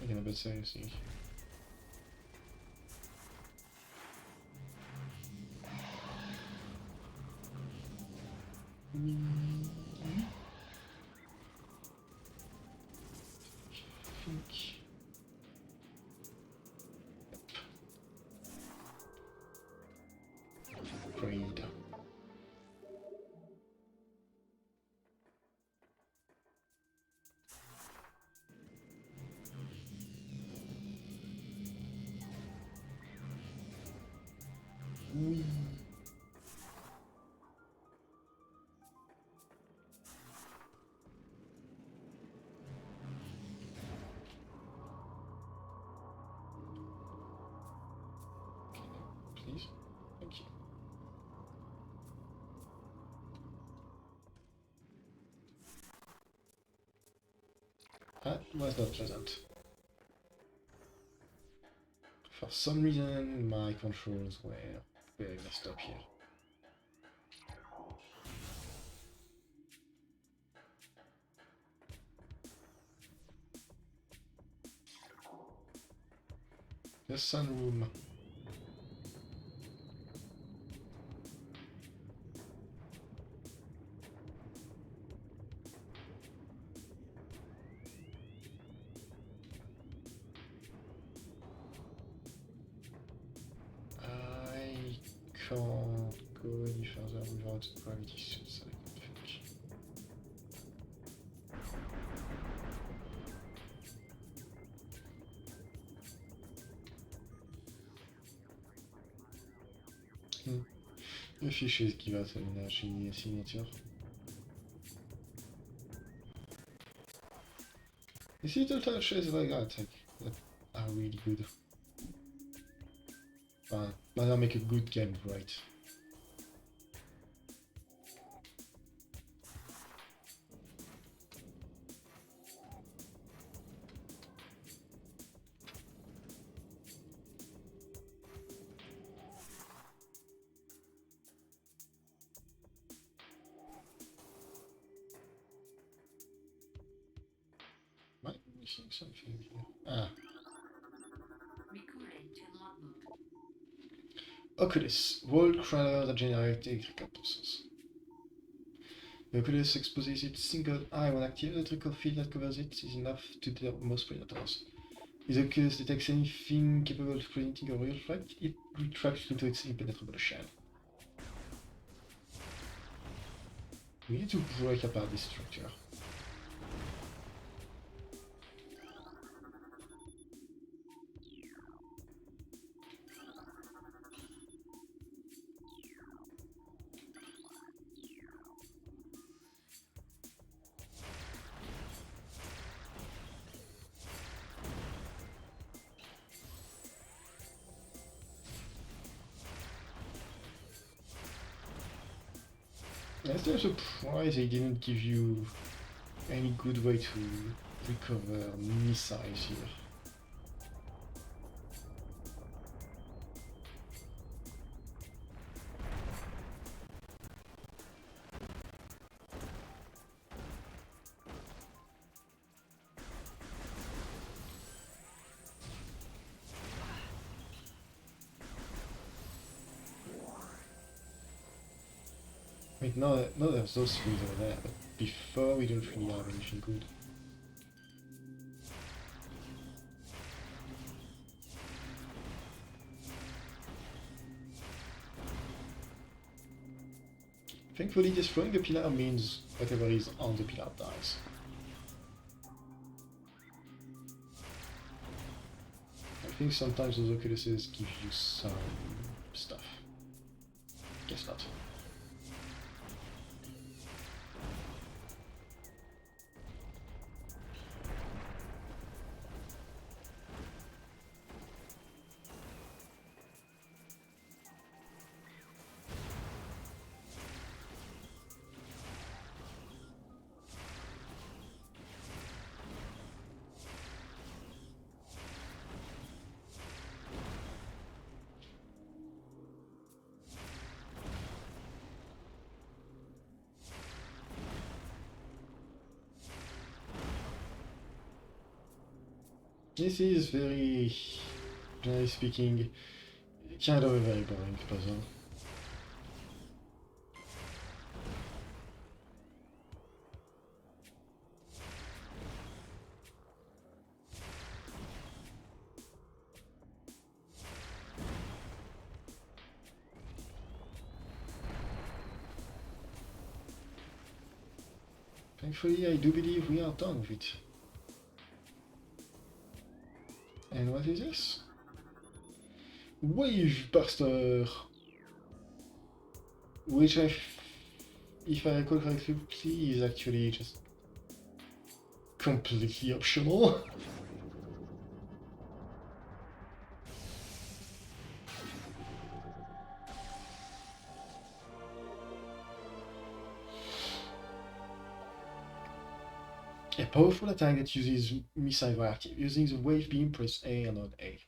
Again, a bit seriously. Upgrade. Please. Thank you. That was not pleasant. For some reason, my controls were very messed up here. The sunroom. can't go any further without gravity suits. I don't think. Le fichier qui va à l'énergie signature. You see the touches like that are really good. But they'll make a good game, right? Am I missing something here? Ah. Oculus. Wall crater that generate electrical pulses. The Oculus exposes its single eye when active. The electrical field that covers it is enough to deter most predators. If the Oculus detects anything capable of presenting a real threat, it retracts into its impenetrable shell. We need to break apart this structure. I'm still surprised they didn't give you any good way to recover missiles here. Wait, no, there's those things over there, but before we don't really have anything good. Thankfully, destroying the pillar means whatever is on the pillar dies. I think sometimes those Oculuses give you some stuff. Guess not. This is very, generally speaking, kind of a very boring puzzle. Thankfully, I do believe we are done with it. And what is this? Wave Buster! Which if I recall correctly, is actually just completely optional. A powerful attack that uses missile reactive. Using the wave beam, press A and on A.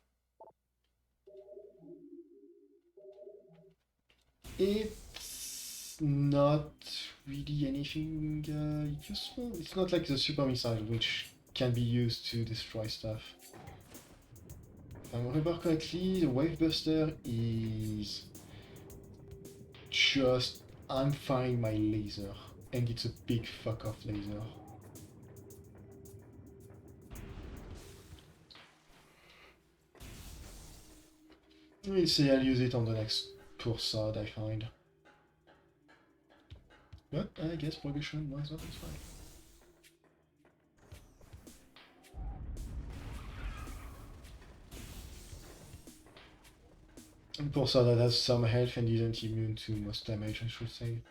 It's not really anything useful. It's not like the super missile, which can be used to destroy stuff. If I remember correctly, the wave buster is just I'm firing my laser, and it's a big fuck off laser. We'll see, I'll use it on the next poor sod, I find. But I guess progression was always fine. And poor sod that has some health and isn't immune to most damage, I should say.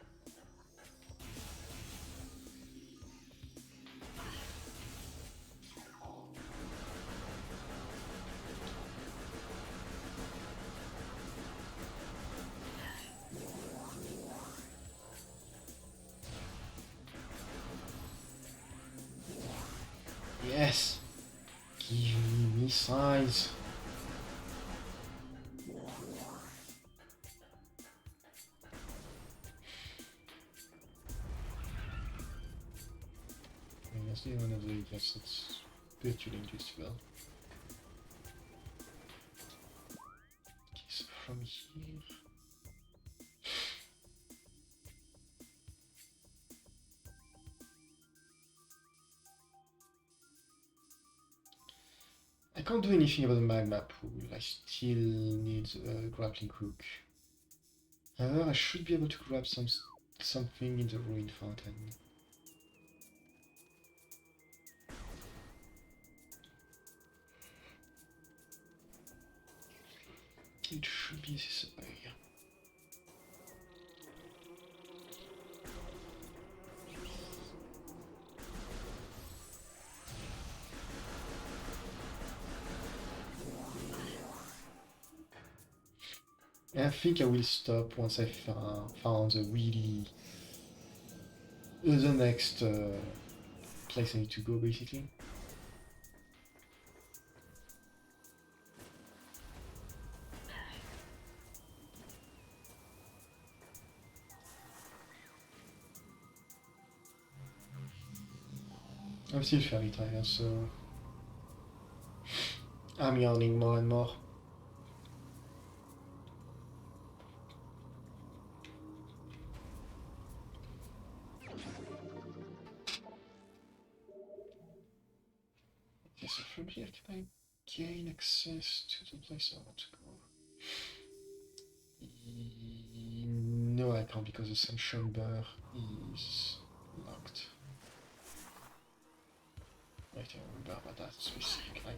Yes! Give me size! I see one of the yes, it's virtually inducible. Okay, so from here. I can't do anything about the magma pool. I still need a grappling hook. However, I should be able to grab something in the ruin fountain. It should be this way. I think I will stop once I found the next place I need to go, basically. I'm still fairly tired, so I'm yawning more and more. Okay, so from here, can I gain access to the place I want to go? No, I can't because the sanction bar is locked. Right, I remember about that specifically.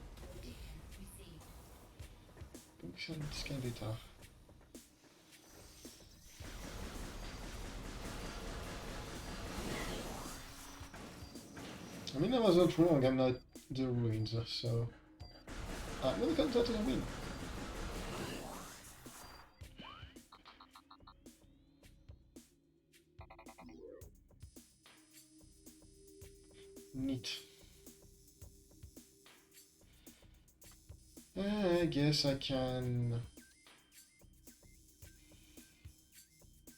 Books and Scandita. I mean, I was not wrong, I'm not the ruins, so... no, we can totally win. Neat. I guess I can...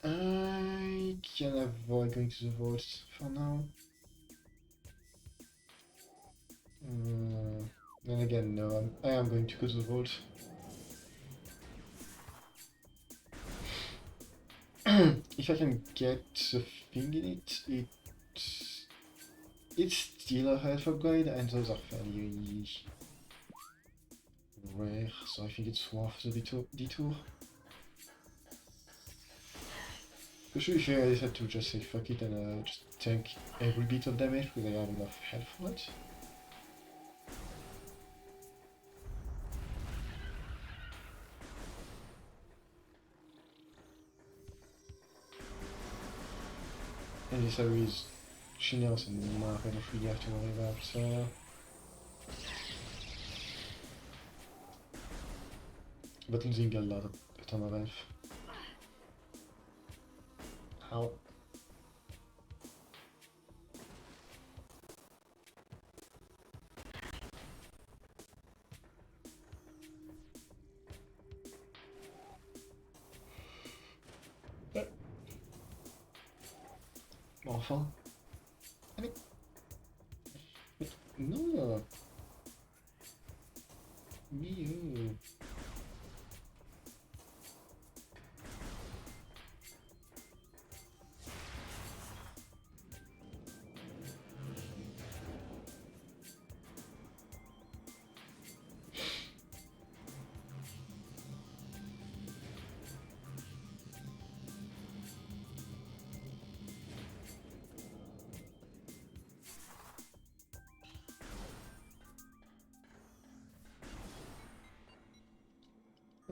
I can avoid going to the vault for now. Then again, no, I am going to go to the vault. If I can get the thing in it, it's still a health upgrade, and those are fairly rare, so I think it's worth the detour. To be fair, I decided to just say fuck it and just tank every bit of damage because I have enough health for it. And this area is Chineos and Mark, I don't really have to worry about, so... But losing a ton of health. Ow. Enfin. Allez. Mais non. Mieux.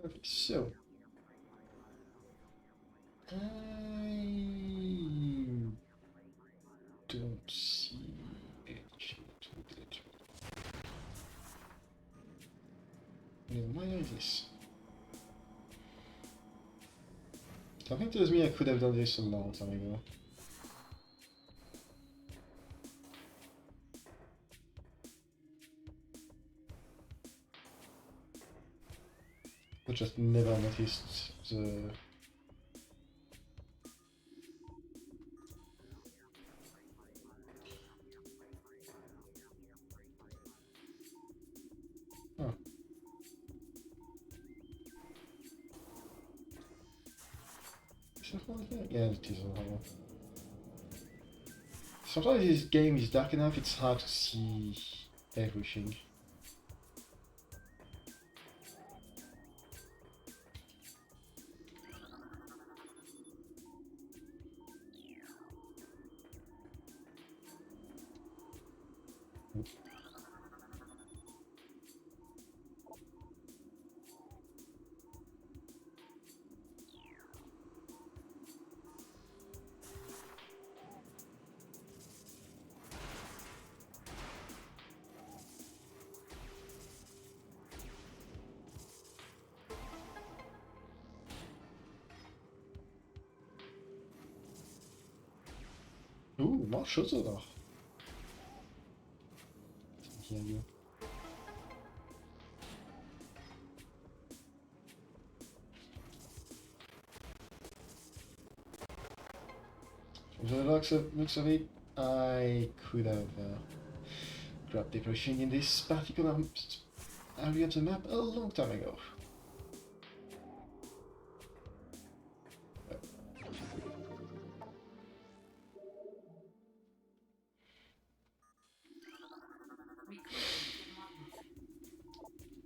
Okay, so I don't see anything to let me. No, why is this? Something tells me I could have done this a long time ago. I just never noticed the... Oh. Is that one here? Yeah, it is a hole. Sometimes this game is dark enough, it's hard to see everything. More choses alors. Hier, you. From the looks of it, I could have grabbed everything in this particular area of the map a long time ago.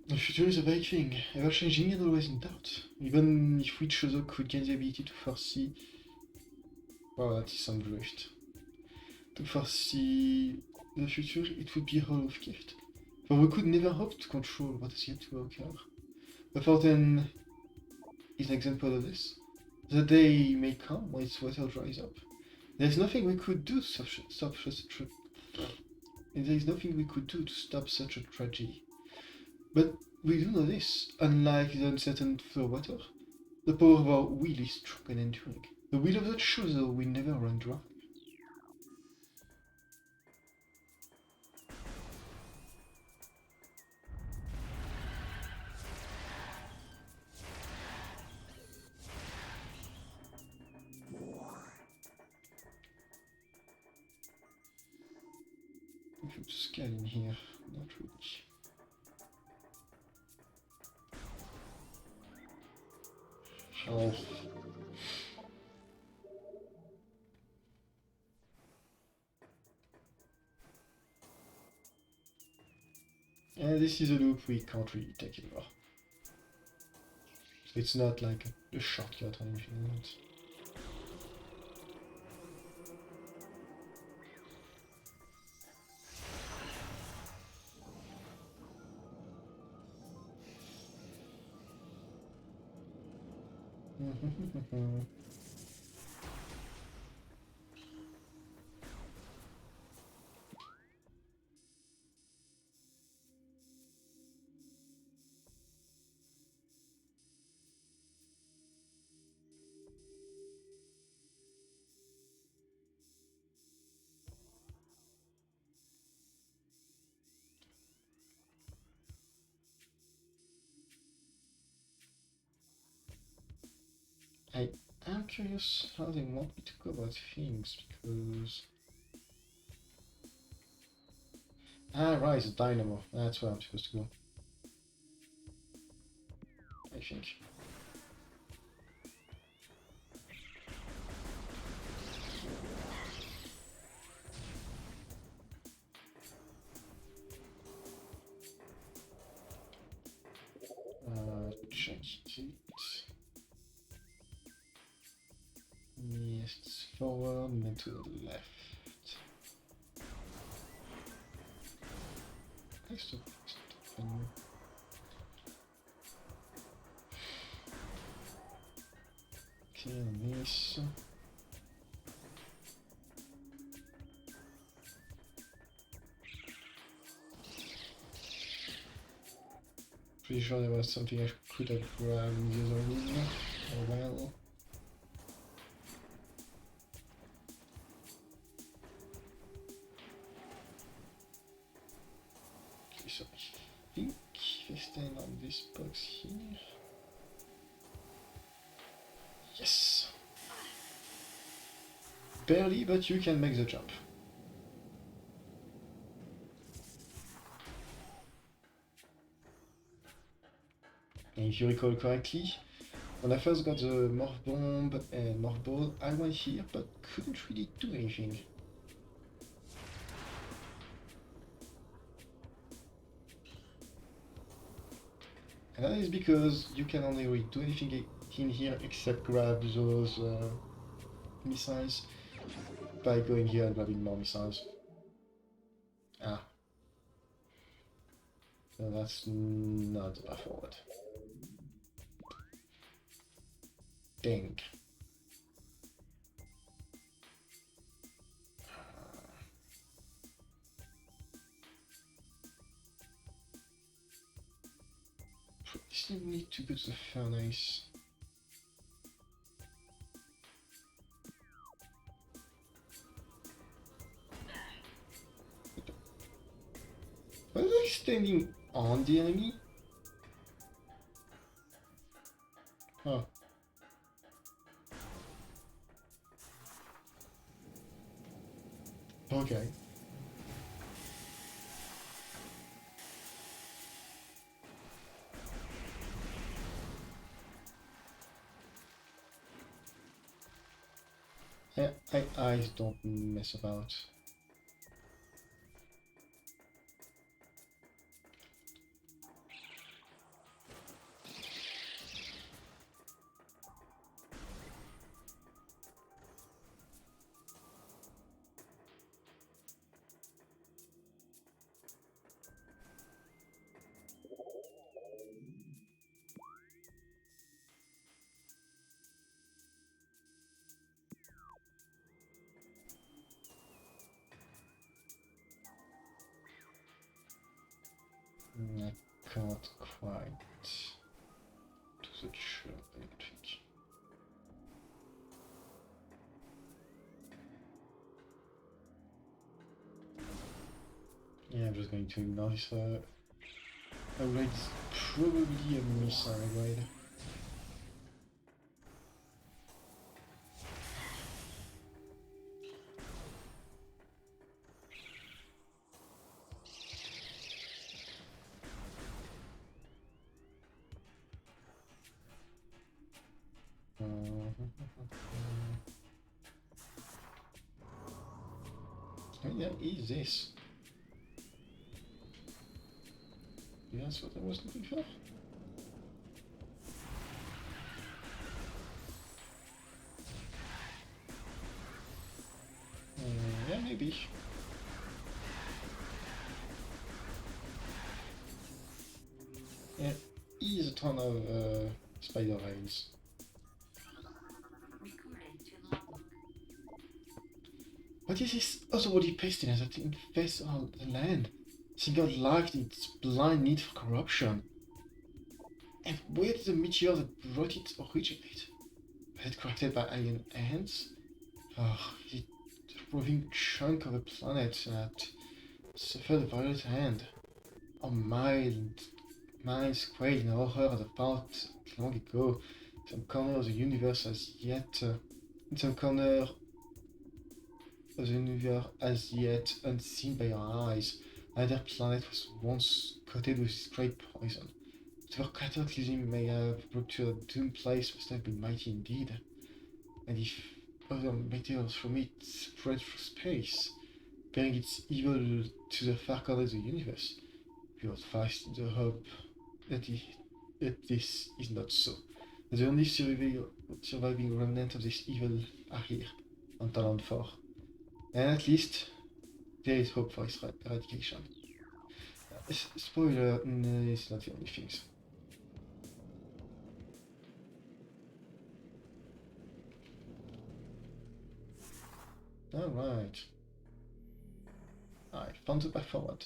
The future is a big thing, ever changing and always in doubt. Even if each other could gain the ability to foresee. Well, that is some drift. To foresee the future, it would be a hall of gift. For we could never hope to control what is yet to occur. The fountain is an example of this. The day may come when its water dries up. There's nothing we could do to stop such a there is nothing we could do to stop such a tragedy. But we do know this, unlike the uncertain flow of water, the power of our will is strong and enduring. The will of the chooser will never run dry. We should scan in here, not really. Shelf. And this is a loop we can't really take anymore. It's not like a shortcut or anything else. I'm curious how they want me to go about things, because... Ah, right, it's a dynamo. That's where I'm supposed to go. I think. Check it. Yes, it's forward and then to the left. I still kill this. Pretty sure there was something I could have grabbed in the other room. Oh well. Okay, so I think if I stand on this box here. Yes! Barely, but you can make the jump. And if you recall correctly, when I first got the morph bomb and morph ball, I went here but couldn't really do anything. And that is because you can only really do anything in here except grab those missiles by going here and grabbing more missiles. Ah. So that's not the path forward. Dang. Still need to go to the furnace. Was I standing on the enemy? Oh. Okay. Eyes don't mess about. I can't quite do the job, I don't think. Yeah, I'm just going to ignore this upgrade. It's probably a missile upgrade. Yeah, is this? Yeah, that's what I was looking for. Yeah, maybe. Yeah, is a ton of spider rails. What is this otherworldly pestilence that infests all the land? Single life in its blind need for corruption. And where did the meteor that brought it originate? Was it crafted by alien ants? Oh, is it a roving chunk of a planet that suffered a violent hand? Or minds quailed in horror at the part long ago. Some corner of the universe has yet, in some corner of the universe as yet unseen by our eyes. Another planet was once coated with straight poison. Whatever cataclysm may have brought to a doomed place must have been mighty indeed. And if other materials from it spread through space, bearing its evil to the far corners of the universe, we hold fast in the hope that, that this is not so. That the only surviving remnant of this evil are here, on Talon 4. And at least, there is hope for its eradication. Spoiler, no, it's not the only things. Alright. I found the path forward.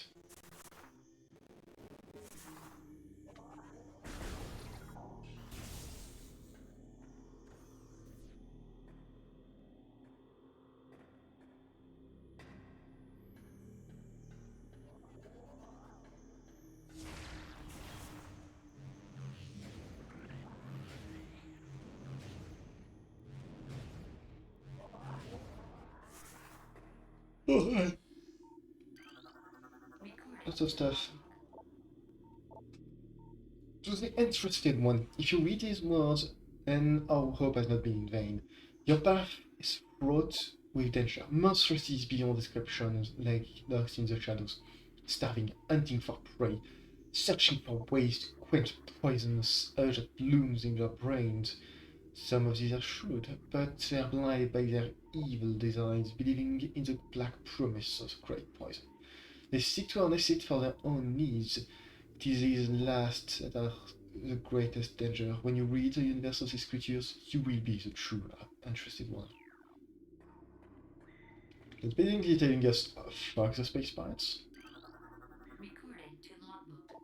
Lots of stuff. To the interested one, if you read these words, then our hope has not been in vain. Your path is fraught with danger. Monstrosities beyond description like dogs in the shadows, starving, hunting for prey, searching for ways to quench poisonous urge that looms in their brains. Some of these are shrewd, but they are blinded by their evil designs, believing in the black promise of great poison. They seek to harness it for their own needs. It is these last that are the greatest danger. When you read the universe of these creatures, you will be the true interested one. It's basically telling us, fuck the space pirates. Recording to logbook.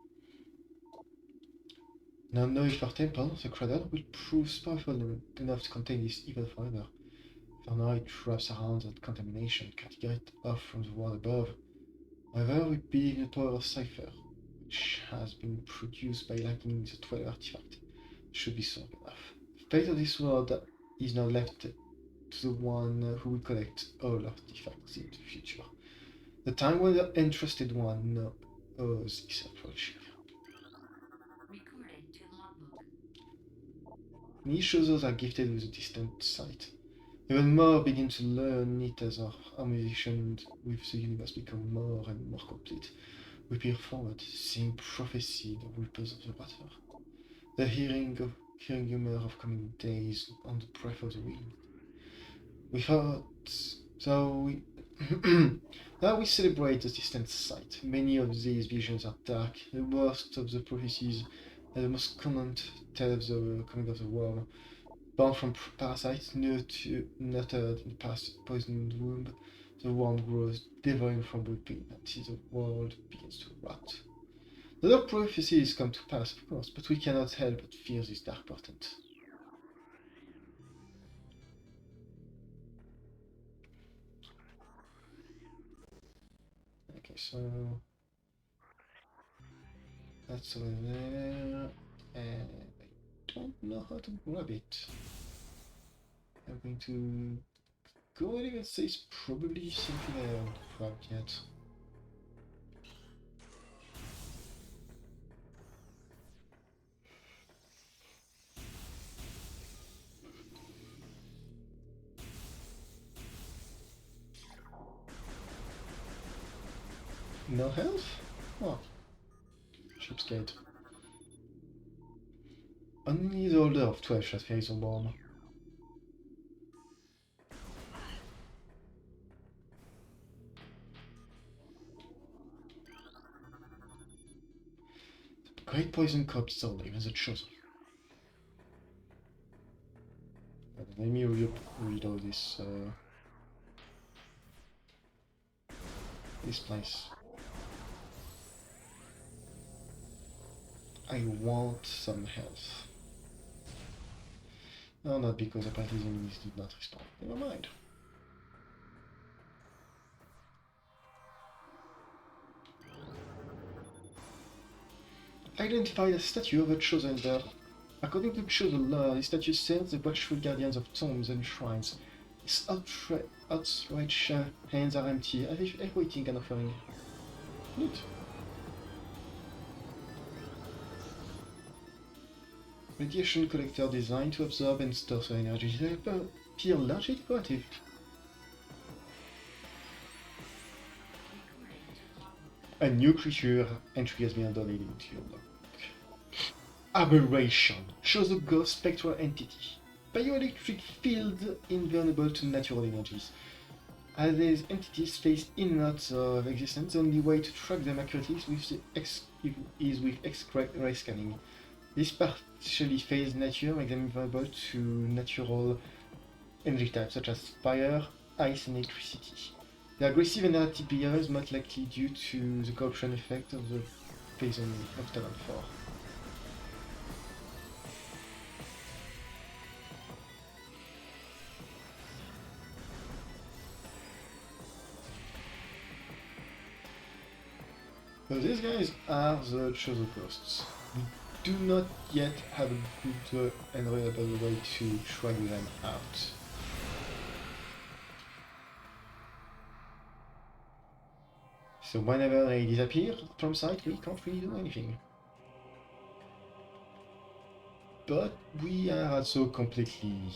Now know if our temple, the cradle, will prove powerful enough to contain this evil forever. For now it wraps around that contamination, cutting it off from the world above. However, we believe in the power of Cypher, which has been produced by lacking the 12 artifact, should be strong enough. The fate of this world is now left to the one who will collect all artifacts in the future. The time when the entrusted one knows is approaching. Recording to logbook. Niche users are gifted with a distant sight. Even more begin to learn it as our musicians with the universe become more and more complete. We peer forward, seeing prophecy, the ripples of the water, the hearing humor of coming days on the breath of the wind. We thought, so we now we celebrate the distant sight. Many of these visions are dark. The worst of the prophecies are the most common tale of the coming of the worm. Born from parasites, nurtured in past poisoned womb, the worm grows, devouring from within until the world begins to rot. The dark prophecies come to pass, of course, but we cannot help but fear this dark portent. Okay, so that's over there, and I don't know how to grab it. I'm going to go ahead and say it's probably something I haven't grabbed yet. No health? Oh, cheapskate. Only the older of 12 shall face a worm. Great poison corpse soul, even the chosen. Let me read all this this place. I want some health. No, not because apparently the enemies did not respawn. Never mind. Identify the statue of a chosen there. According to chosen lore, this statue serves the watchful guardians of tombs and shrines. Its outstretched hands are empty, as if awaiting an offering. Neat. Radiation collector designed to absorb and store their energy. They appear largely decorative. A new creature entry has been added into your log. Aberration shows a ghost spectral entity. Bioelectric field invulnerable to natural energies. As these entities phase in and out of existence, the only way to track them accurately is with X-ray scanning. This partially phased nature makes them vulnerable to natural energy types such as fire, ice and electricity. The aggressive and erratic behavior is most likely due to the corruption effect of the poison of Talon 4. So these guys are the chosen ghosts. We do not yet have a good and reliable way to track them out. So whenever they disappear from sight, we can't really do anything. But we are also completely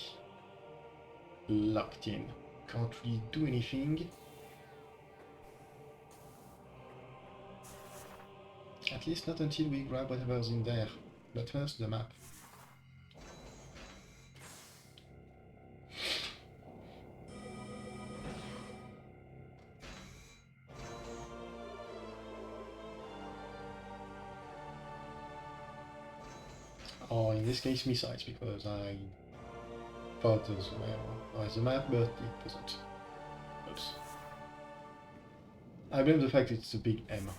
locked in. Can't really do anything. At least not until we grab whatever's in there. But first, the map. Or in this case, missiles, because I thought as well as the map, but it doesn't. Oops. I blame the fact it's a big M.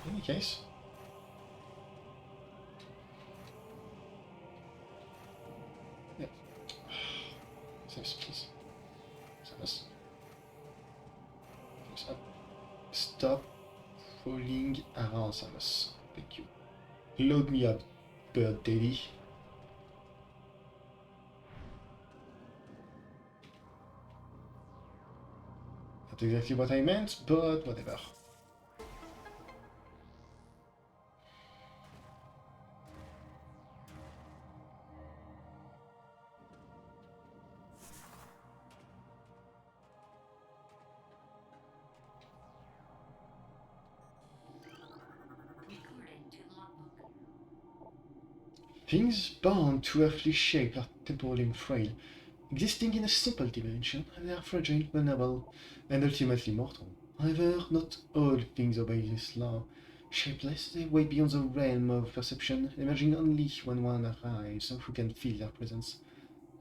In any case. Yeah. Samus, please. Samus. Stop falling around, Samus. Thank you. Load me up, bird daddy. Not exactly what I meant, but whatever. Recording to logbook. Things bound to earthly shape are temporally and frail. Existing in a simple dimension, they are fragile, vulnerable, and ultimately mortal. However, not all things obey this law. Shapeless, they way beyond the realm of perception, emerging only when one arrives who can feel their presence.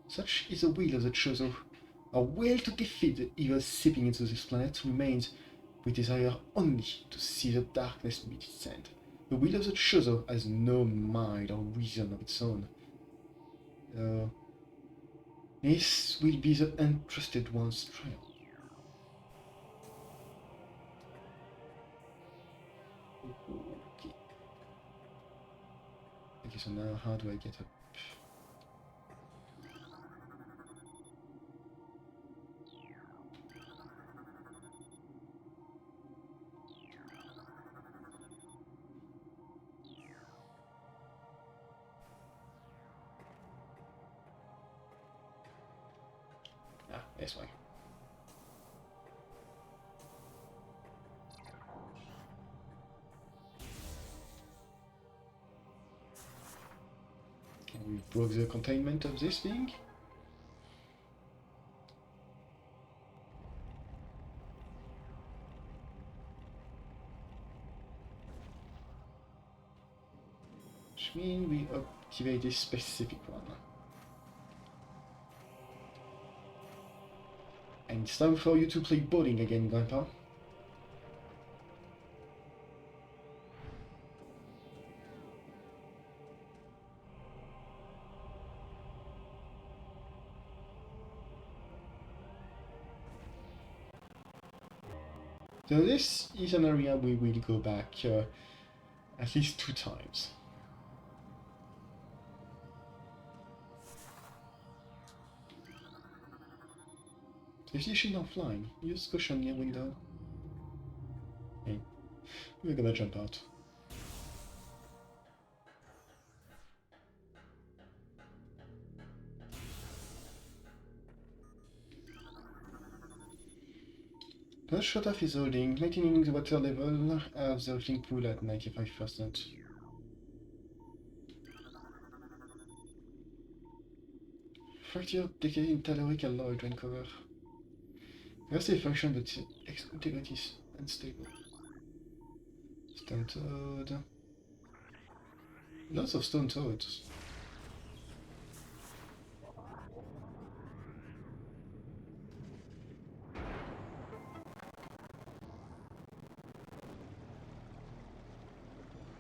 Such is the will of the Chozo. Our will to defeat the evil seeping into this planet remains. We desire only to see the darkness meet its end. The will of the Chozo has no mind or reason of its own. This will be the untrusted one's trial. Okay. Okay, so now how do I get up? Ah, this way. We broke the containment of this thing. Which means we activate this specific one. And it's time for you to play bowling again, Grandpa. So this is an area we will go back at least 2 times. If you should not flying, use caution near window. Okay, we're gonna jump out. Let's shut off his holding, maintaining the water level of the holding pool at 95%. Fractured decaying telluric alloy drain cover. Aggressive function, but integrity is unstable. Stone toad. Lots of stone toads.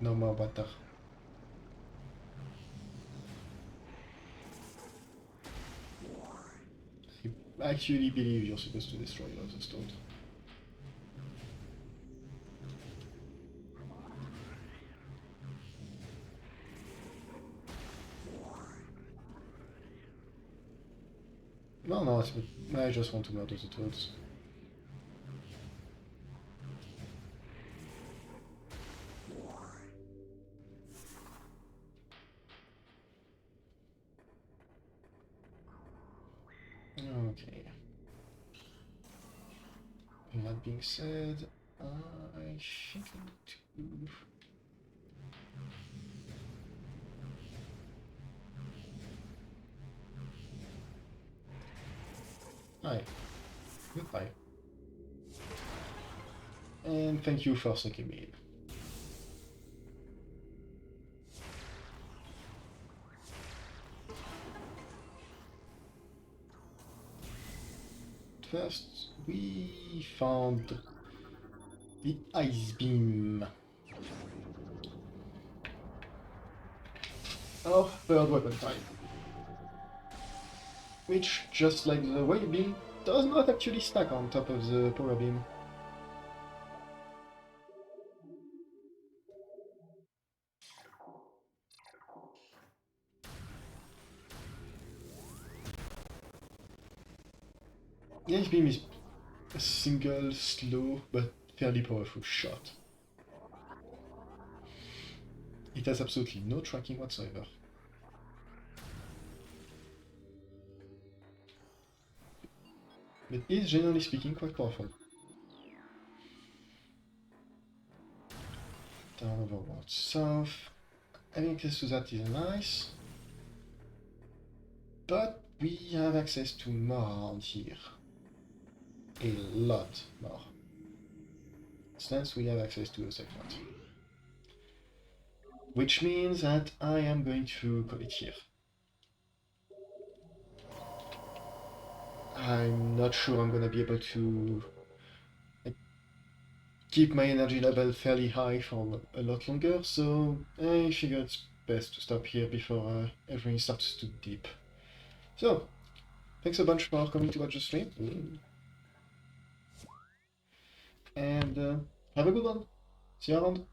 no more water. I actually believe you're supposed to destroy all of the stones. No, no, I just want to murder the toads. Okay. That being said, I think I need to... Hi. Goodbye. And thank you for sucking me in. First, we found the ice beam. Our third weapon type. Which, just like the wave beam, does not actually stack on top of the power beam. The ice beam is a single, slow, but fairly powerful shot. It has absolutely no tracking whatsoever. But is, generally speaking, quite powerful. Down overboard south. Having access to that is nice. But we have access to more around here. A lot more. Since we have access to a segment. Which means that I am going to call it here. I'm not sure I'm gonna be able to keep my energy level fairly high for a lot longer, so I figure it's best to stop here before everything starts to dip. So, thanks a bunch for coming to watch the stream. And have a good one. See you around.